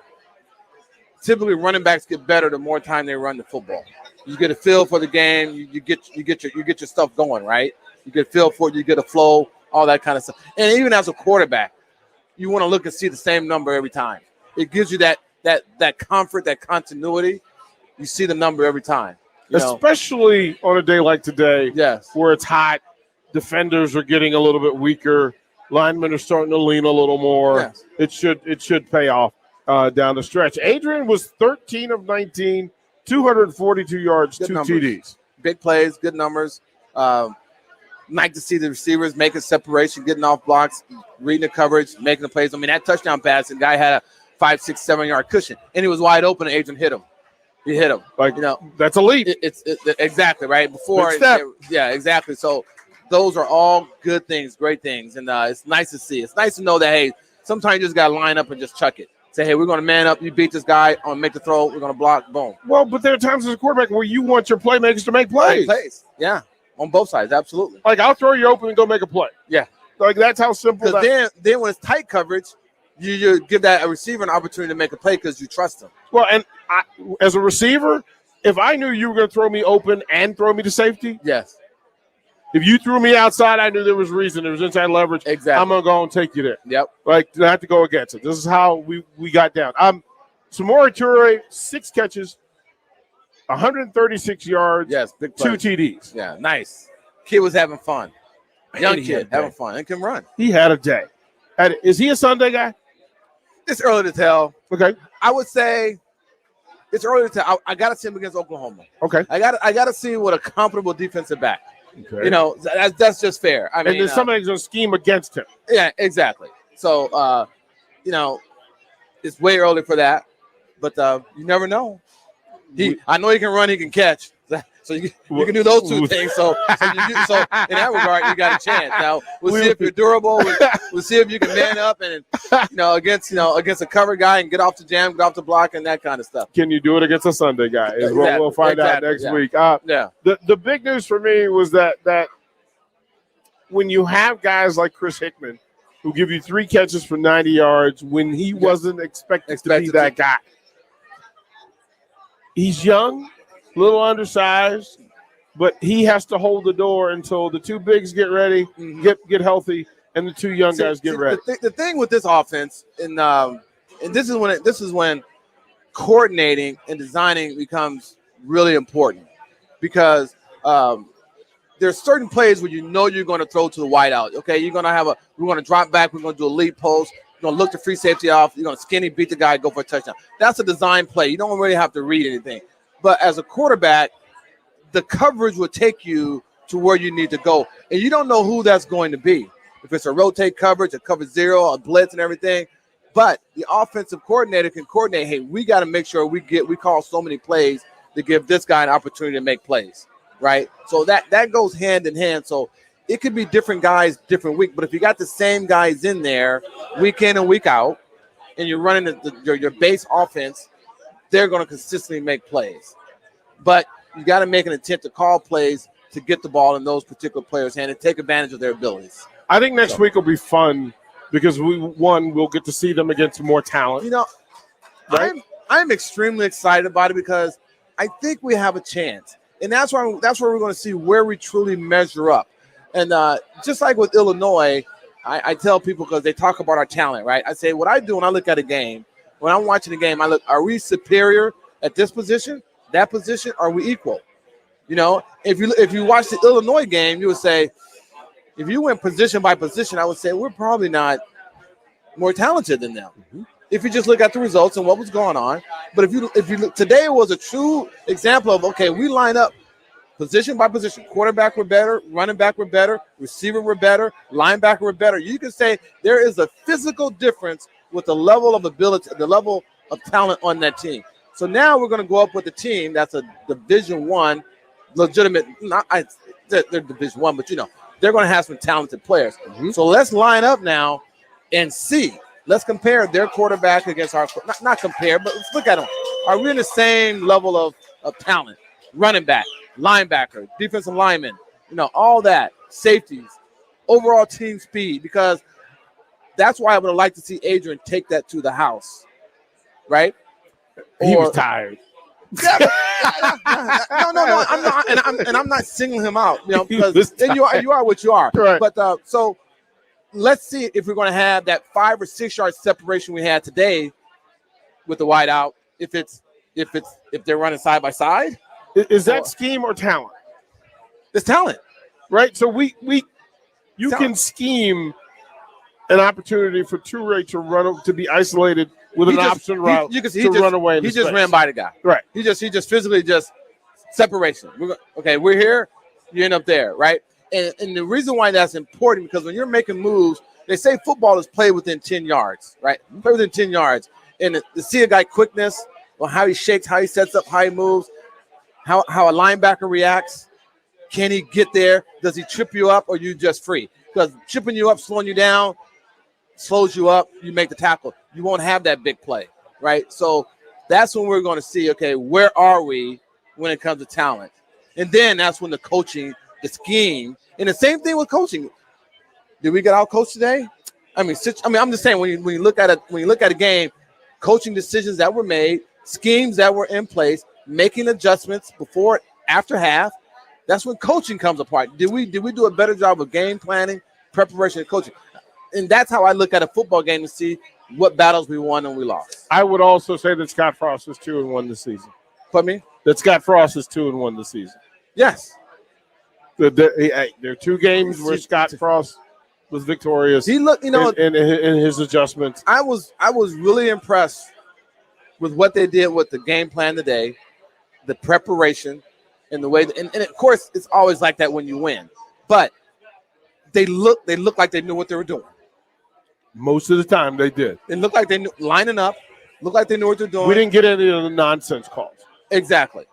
Typically, running backs get better the more time they run the football. You get a feel for the game. You get your stuff going, right? You get a feel for it. You get a flow, all that kind of stuff. And even as a quarterback, you want to look and see the same number every time. It gives you that comfort, that continuity. You see the number every time. Especially on a day like today, where it's hot, defenders are getting a little bit weaker, linemen are starting to lean a little more. Yes. It should pay off down the stretch. Adrian was 13 of 19, 242 yards, good 2 numbers. TDs. Big plays, good numbers. Like to see the receivers making separation, getting off blocks, reading the coverage, making the plays. I mean, that touchdown pass, the guy had a 5, 6, 7 yard cushion, and he was wide open, and Adrian hit him. He hit him. That's elite. It's exactly right. Before, yeah, exactly. So those are all good things, great things, and it's nice to see. It's nice to know that, hey, sometimes you just got to line up and just chuck it. Say, hey, we're going to man up. You beat this guy. I'm going to make the throw. We're going to block. Boom. Well, but there are times as a quarterback where you want your playmakers to make plays. Yeah, on both sides, absolutely. Like, I'll throw you open and go make a play. Yeah. Like, that's how simple that is. Then when it's tight coverage, you give that a receiver an opportunity to make a play because you trust him. Well, and as a receiver, if I knew you were going to throw me open and throw me to safety, yes. If you threw me outside, I knew there was reason. There was inside leverage. Exactly. I'm going to go and take you there. Yep. Like, I have to go against it. This is how we got down. Samori Toure, 6 catches, 136 yards, yes, big 2 TDs. Yeah, nice. Kid was having fun. Young kid having fun and can run. He had a day. Is he a Sunday guy? It's early to tell. Okay. I would say it's early to tell. I got to see him against Oklahoma. Okay. I got to see what a comparable defensive back. Okay. That's just fair. I mean, and then somebody's going to scheme against him. Yeah, exactly. So, it's way early for that, but you never know. I know he can run, he can catch. So you can do those 2 things. So in that regard, you got a chance. Now we'll see if you're durable. We'll see if you can man up and against a cover guy and get off the jam, get off the block, and that kind of stuff. Can you do it against a Sunday guy? Is what we'll find out next week. The big news for me was that when you have guys like Chris Hickman who give you 3 catches for 90 yards when he wasn't expected to be that guy. He's young, a little undersized, but he has to hold the door until the 2 bigs get ready, get healthy, and the 2 young guys get ready. The thing with this offense, and this is when coordinating and designing becomes really important, because there's certain plays where you're going to throw to the wide out. Okay, we're going to drop back, we're going to do a lead post. You're going to look the free safety off. You're going to skinny beat the guy, go for a touchdown. That's a design play. You don't really have to read anything. But as a quarterback, the coverage will take you to where you need to go. And you don't know who that's going to be. If it's a rotate coverage, a cover 0, a blitz and everything. But the offensive coordinator can coordinate, hey, we got to make sure we call so many plays to give this guy an opportunity to make plays, right? So that goes hand in hand. So it could be different guys, different week. But if you got the same guys in there week in and week out, and you're running your base offense, they're going to consistently make plays. But you got to make an attempt to call plays to get the ball in those particular players' hand and take advantage of their abilities. I think next week will be fun because we'll get to see them against more talent. Right? I'm extremely excited about it because I think we have a chance. And that's where we're going to see where we truly measure up. And just like with Illinois, I tell people, because they talk about our talent, right? I say what I do when I look at a game, when I'm watching a game, I look, are we superior at this position, that position? Are we equal? You know, if you watch the Illinois game, you would say, if you went position by position, I would say we're probably not more talented than them. Mm-hmm. If you just look at the results and what was going on. But if you look, today was a true example of, okay, we line up position by position. Quarterback were better, running back were better, receiver were better, linebacker were better. You can say there is a physical difference with the level of ability, the level of talent on that team. So now we're going to go up with a team that's a Division I, legitimate. They're Division I, but you know they're going to have some talented players. Mm-hmm. So let's line up now and see. Let's compare their quarterback against our not compare, but let's look at them. Are we in the same level of talent? Running back, linebacker, defensive lineman, you know, all that, safeties, overall team speed, because that's why I would like to see Adrian take that to the house, right? He was tired. No, I'm not, and I'm not singling him out, you know, because then you are what you are. Right. But so let's see if we're going to have that 5 or 6 yard separation we had today with the wide out. If they're running side by side. Is that scheme or talent? It's talent, right? So you can scheme an opportunity for Toure to be isolated with an option route to run away. He just ran by the guy, right? He just physically separation. We're here, you end up there, right? And the reason why that's important, because when you're making moves, they say football is played within 10 yards, right? Play within 10 yards, and to see a guy quickness, or how he shakes, how he sets up, how he moves. How a linebacker reacts. Can he get there? Does he trip you up, or you just free? Because tripping you up, slowing you down, slows you up, you make the tackle. You won't have that big play, right? So that's when we're going to see, okay, where are we when it comes to talent? And then that's when the coaching, the scheme, and the same thing with coaching. Did we get out coached today? I'm just saying when you look at a game, coaching decisions that were made, schemes that were in place, making adjustments before, after half, that's when coaching comes apart. Did we do a better job of game planning, preparation, and coaching? And that's how I look at a football game to see what battles we won and we lost. I would also say that Scott Frost is 2-1 this season. Pardon me? That Scott Frost is 2-1 this season. Yes. There are 2 games where Scott Frost was victorious. He looked, in his adjustments. I was really impressed with what they did with the game plan today. The preparation and the way, and of course, it's always like that when you win. But they look like they knew what they were doing. Most of the time, they did. It looked like they knew, lining up. Looked like they knew what they're doing. We didn't get any of the nonsense calls. Exactly.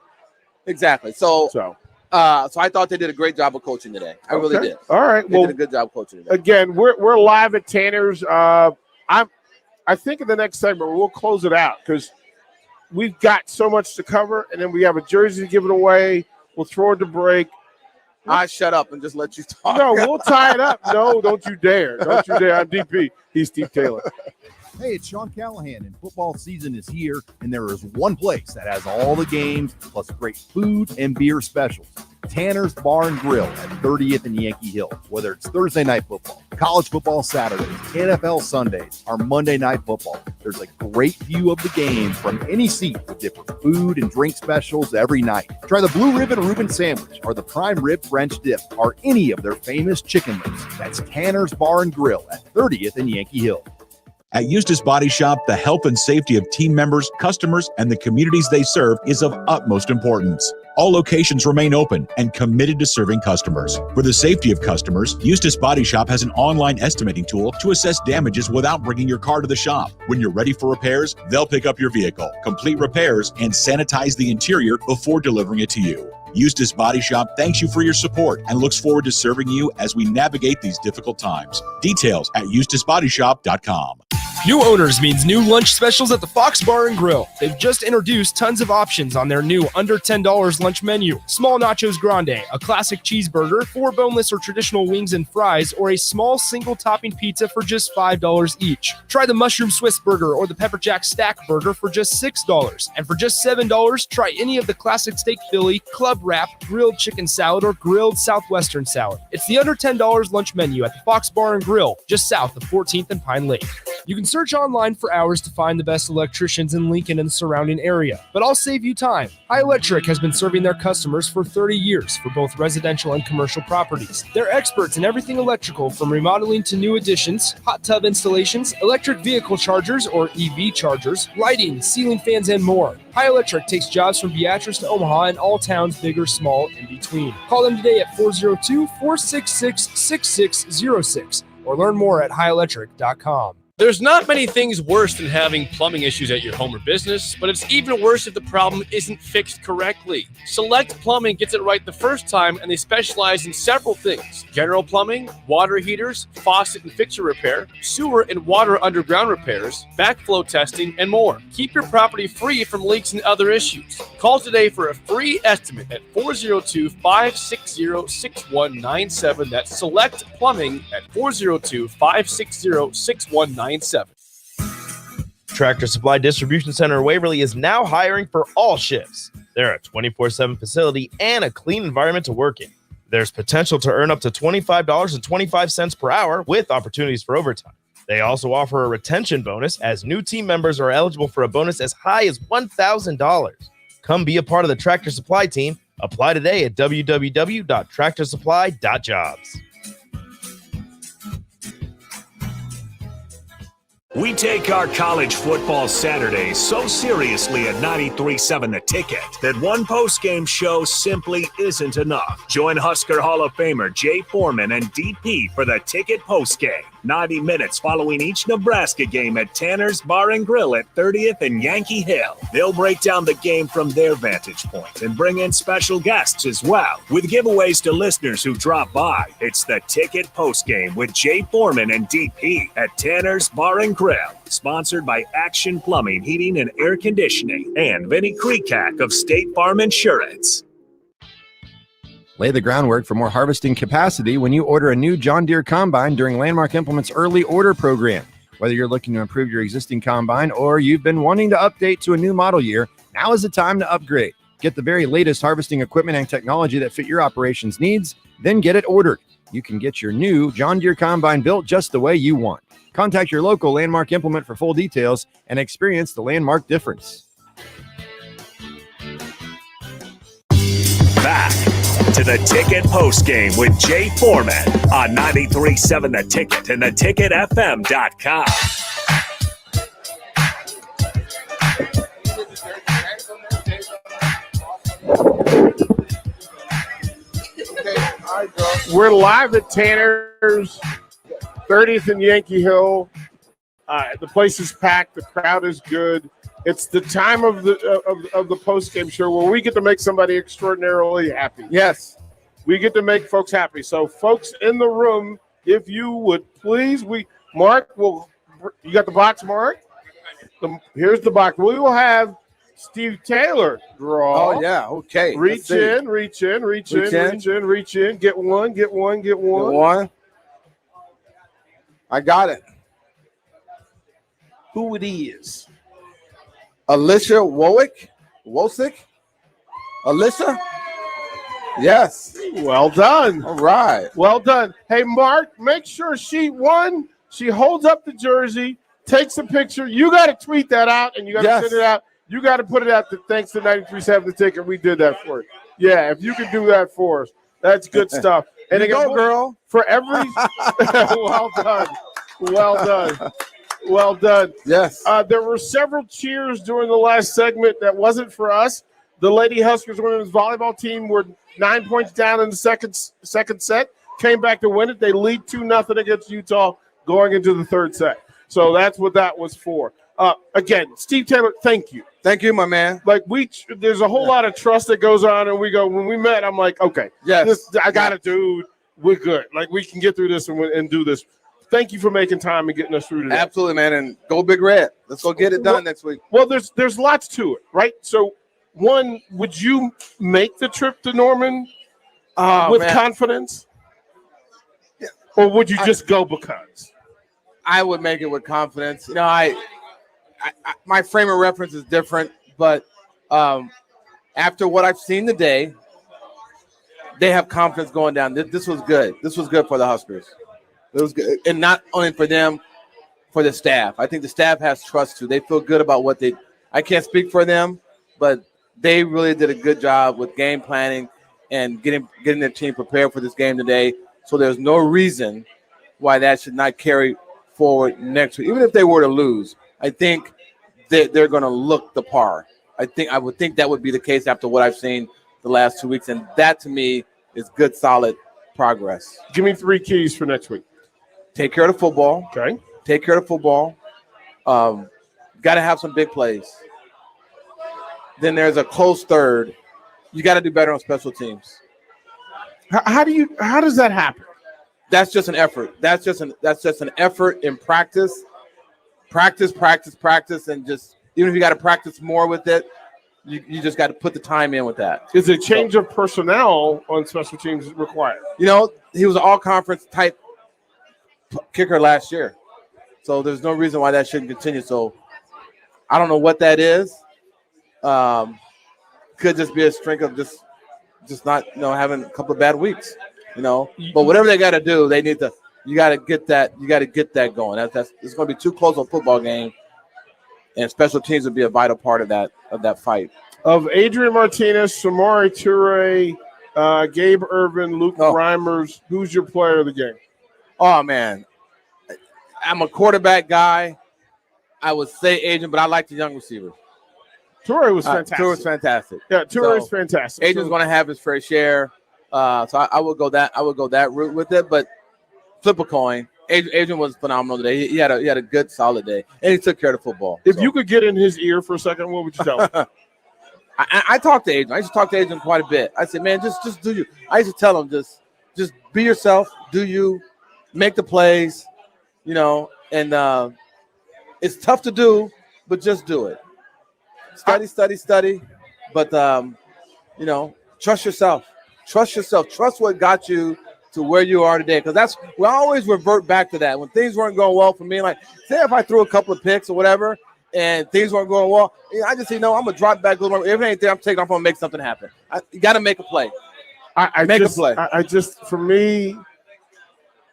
So I thought they did a great job of coaching today. I really did. All right. They did a good job of coaching today. Again, we're live at Tanner's. I think in the next segment we'll close it out because we've got so much to cover, and then we have a jersey to give it away. We'll throw it to break. I shut up and just let you talk. No, we'll tie it up. No, don't you dare. Don't you dare. I'm DP. He's Steve Taylor. Hey, it's Sean Callahan, and football season is here, and there is one place that has all the games, plus great food and beer specials. Tanner's Bar and Grill at 30th and Yankee Hill. Whether it's Thursday night football, college football Saturdays, NFL Sundays, or Monday night football, there's a great view of the game from any seat with different food and drink specials every night. Try the Blue Ribbon Reuben Sandwich or the Prime Rib French Dip or any of their famous chicken wings. That's Tanner's Bar and Grill at 30th and Yankee Hill. At Eustace Body Shop, the health and safety of team members, customers, and the communities they serve is of utmost importance. All locations remain open and committed to serving customers. For the safety of customers, Eustace Body Shop has an online estimating tool to assess damages without bringing your car to the shop. When you're ready for repairs, they'll pick up your vehicle, complete repairs, and sanitize the interior before delivering it to you. Eustace Body Shop thanks you for your support and looks forward to serving you as we navigate these difficult times. Details at EustaceBodyShop.com. New owners means new lunch specials at the Fox Bar and Grill. They've just introduced tons of options on their new under $10 lunch menu. Small nachos grande, a classic cheeseburger, 4 boneless or traditional wings and fries, or a small single topping pizza for just $5 each. Try the mushroom Swiss burger or the pepper jack stack burger for just $6. And for just $7, try any of the classic steak Philly, club wrap, grilled chicken salad, or grilled southwestern salad. It's the under $10 lunch menu at the Fox Bar and Grill, just south of 14th and Pine Lake. You can search online for hours to find the best electricians in Lincoln and the surrounding area, but I'll save you time. High Electric has been serving their customers for 30 years for both residential and commercial properties. They're experts in everything electrical, from remodeling to new additions, hot tub installations, electric vehicle chargers or EV chargers, lighting, ceiling fans, and more. High Electric takes jobs from Beatrice to Omaha and all towns, big or small, in between. Call them today at 402-466-6606 or learn more at highelectric.com. There's not many things worse than having plumbing issues at your home or business, but it's even worse if the problem isn't fixed correctly. Select Plumbing gets it right the first time, and they specialize in several things: general plumbing, water heaters, faucet and fixture repair, sewer and water underground repairs, backflow testing, and more. Keep your property free from leaks and other issues. Call today for a free estimate at 402-560-6197. That's Select Plumbing at 402-560-6197. Tractor Supply Distribution Center in Waverly is now hiring for all shifts. They're a 24/7 facility and a clean environment to work in. There's potential to earn up to $25.25 per hour with opportunities for overtime. They also offer a retention bonus, as new team members are eligible for a bonus as high as $1,000. Come be a part of the Tractor Supply team. Apply today at www.tractorsupply.jobs. We take our college football Saturdays so seriously at 93.7 The Ticket that one postgame show simply isn't enough. Join Husker Hall of Famer Jay Foreman and DP for The Ticket postgame. 90 minutes following each Nebraska game at Tanner's Bar and Grill at 30th and Yankee Hill. They'll break down the game from their vantage point and bring in special guests as well, with giveaways to listeners who drop by. It's The Ticket postgame with Jay Foreman and DP at Tanner's Bar and Grill. Sponsored by Action Plumbing, Heating, and Air Conditioning and Vinny Kreekak of State Farm Insurance. Lay the groundwork for more harvesting capacity when you order a new John Deere combine during Landmark Implement's early order program. Whether you're looking to improve your existing combine or you've been wanting to update to a new model year, now is the time to upgrade. Get the very latest harvesting equipment and technology that fit your operations needs, then get it ordered. You can get your new John Deere combine built just the way you want. Contact your local Landmark Implement for full details and experience the Landmark difference. Back to The Ticket postgame with Jay Foreman on 93.7 The Ticket and theticketfm.com. We're live at Tanner's, 30th and Yankee Hill. The place is packed. The crowd is good. It's the time of the post-game show where we get to make somebody extraordinarily happy. Yes. We get to make folks happy. So, folks in the room, if you would please, you got the box, Mark? Here's the box. We will have Steve Taylor draw. Oh, yeah. Okay. Reach in. Get one. Get one. I got it. Who it is? Alicia Wosick? Alyssa? Yes. Well done. All right. Well done. Hey, Mark, make sure she holds up the jersey, takes a picture. You got to tweet that out, and you got to send it out. You got to put it out thanks to 93.7 The Ticket. We did that for you. Yeah, if you could do that for us, that's good stuff. And again, go, girl. For every well done. Well done. Yes. There were several cheers during the last segment that wasn't for us. The Lady Huskers women's volleyball team were 9 points down in the second set, came back to win it. They lead 2-0 against Utah going into the third set. So that's what that was for. Again, Steve Taylor, thank you. Thank you, my man. Like there's a whole lot of trust that goes on, and when we met, I'm like, okay, yes, I got it, dude. We're good. Like we can get through this and do this. thank you for making time and getting us through today. Absolutely, man. And go Big Red. Let's go get it done next week. Well, there's lots to it, right? So, one, would you make the trip to Norman with confidence? Yeah. Or would you just go because? I would make it with confidence. You know, I my frame of reference is different, but after what I've seen today, they have confidence going down. This was good. This was good for the Huskers. It was good, and not only for them, for the staff. I think the staff has trust too. They feel good about what they. I can't speak for them, but they really did a good job with game planning and getting their team prepared for this game today. So there's no reason why that should not carry forward next week. Even if they were to lose, I think that they're going to look the par. I would think that would be the case after what I've seen the last 2 weeks, and that to me is good, solid progress. Give me 3 keys for next week. Take care of the football. Okay. Take care of the football. Got to have some big plays. Then there's a close third. You got to do better on special teams. How does that happen? That's just an effort. That's just an effort in practice. Practice, and just even if you got to practice more with it, you just got to put the time in with that. Is a change of personnel on special teams required? You know, he was an all-conference type kicker last year. So there's no reason why that shouldn't continue. So I don't know what that is. Could just be a strength of just not, having a couple of bad weeks, But whatever they got to do, they need to. You got to get that. You got to get that going. It's going to be too close a football game, and special teams will be a vital part of that fight. Of Adrian Martinez, Samori Toure, Gabe Irvin, Luke Reimers, who's your player of the game? Oh man, I'm a quarterback guy. I would say Adrian, but I like the young receivers. Toure was fantastic. Toure was fantastic. Yeah, Toure is fantastic. Adrian's going to have his fair share. So I would go that route with it. But flip a coin. Adrian was phenomenal today. He had a good, solid day, and he took care of the football. If you could get in his ear for a second, what would you tell him? I talked to Adrian. I used to talk to Adrian quite a bit. I said, man, just do you. I used to tell him just be yourself. Do you make the plays? And it's tough to do, but just do it. Study. But, trust yourself. Trust what got you to where you are today. Because we always revert back to that. When things weren't going well for me, like, say if I threw a couple of picks or whatever and things weren't going well, I just say, no, I'm going to drop back a little more. If it ain't there, I'm taking off and make something happen. You got to make a play. Make a play. For me,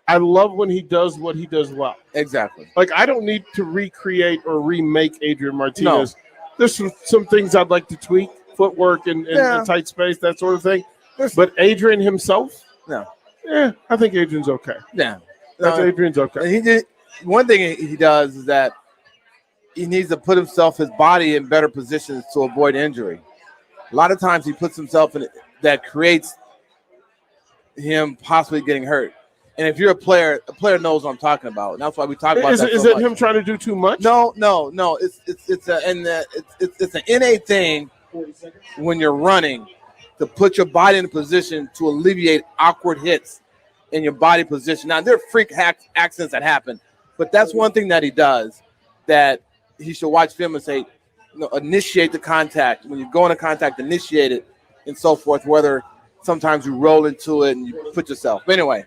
I love when he does what he does well. Exactly. Like, I don't need to recreate or remake Adrian Martinez. No. There's some things I'd like to tweak, footwork and tight space, that sort of thing. But Adrian himself? No. Yeah, I think Adrian's okay. Yeah. Adrian's okay. One thing he does is that he needs to put his body in better positions to avoid injury. A lot of times he puts himself in that creates him possibly getting hurt. And if you're a player knows what I'm talking about. And that's why we talk about that. Is it him trying to do too much? No. It's an innate thing when you're running to put your body in a position to alleviate awkward hits in your body position. Now, there are freak accidents that happen, but that's one thing that he does that he should watch film and say, initiate the contact. When you go into contact, initiate it and so forth, whether sometimes you roll into it and you put yourself. But anyway.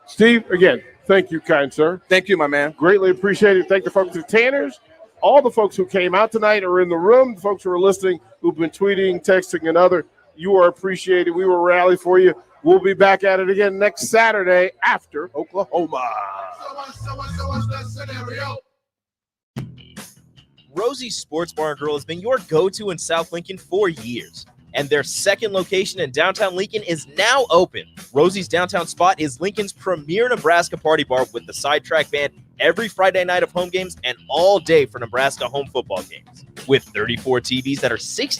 Steve, again, thank you, kind sir. Thank you, my man. Greatly appreciated. Thank the folks at Tanner's, all the folks who came out tonight are in the room, the folks who are listening, who've been tweeting, texting, and other. You are appreciated. We will rally for you. We'll be back at it again next Saturday after Oklahoma. Rosie's Sports Bar and Grill has been your go-to in South Lincoln for years. And their second location in downtown Lincoln is now open. Rosie's downtown spot is Lincoln's premier Nebraska party bar with the Sidetrack Band every Friday night of home games and all day for Nebraska home football games. With 34 TVs that are 60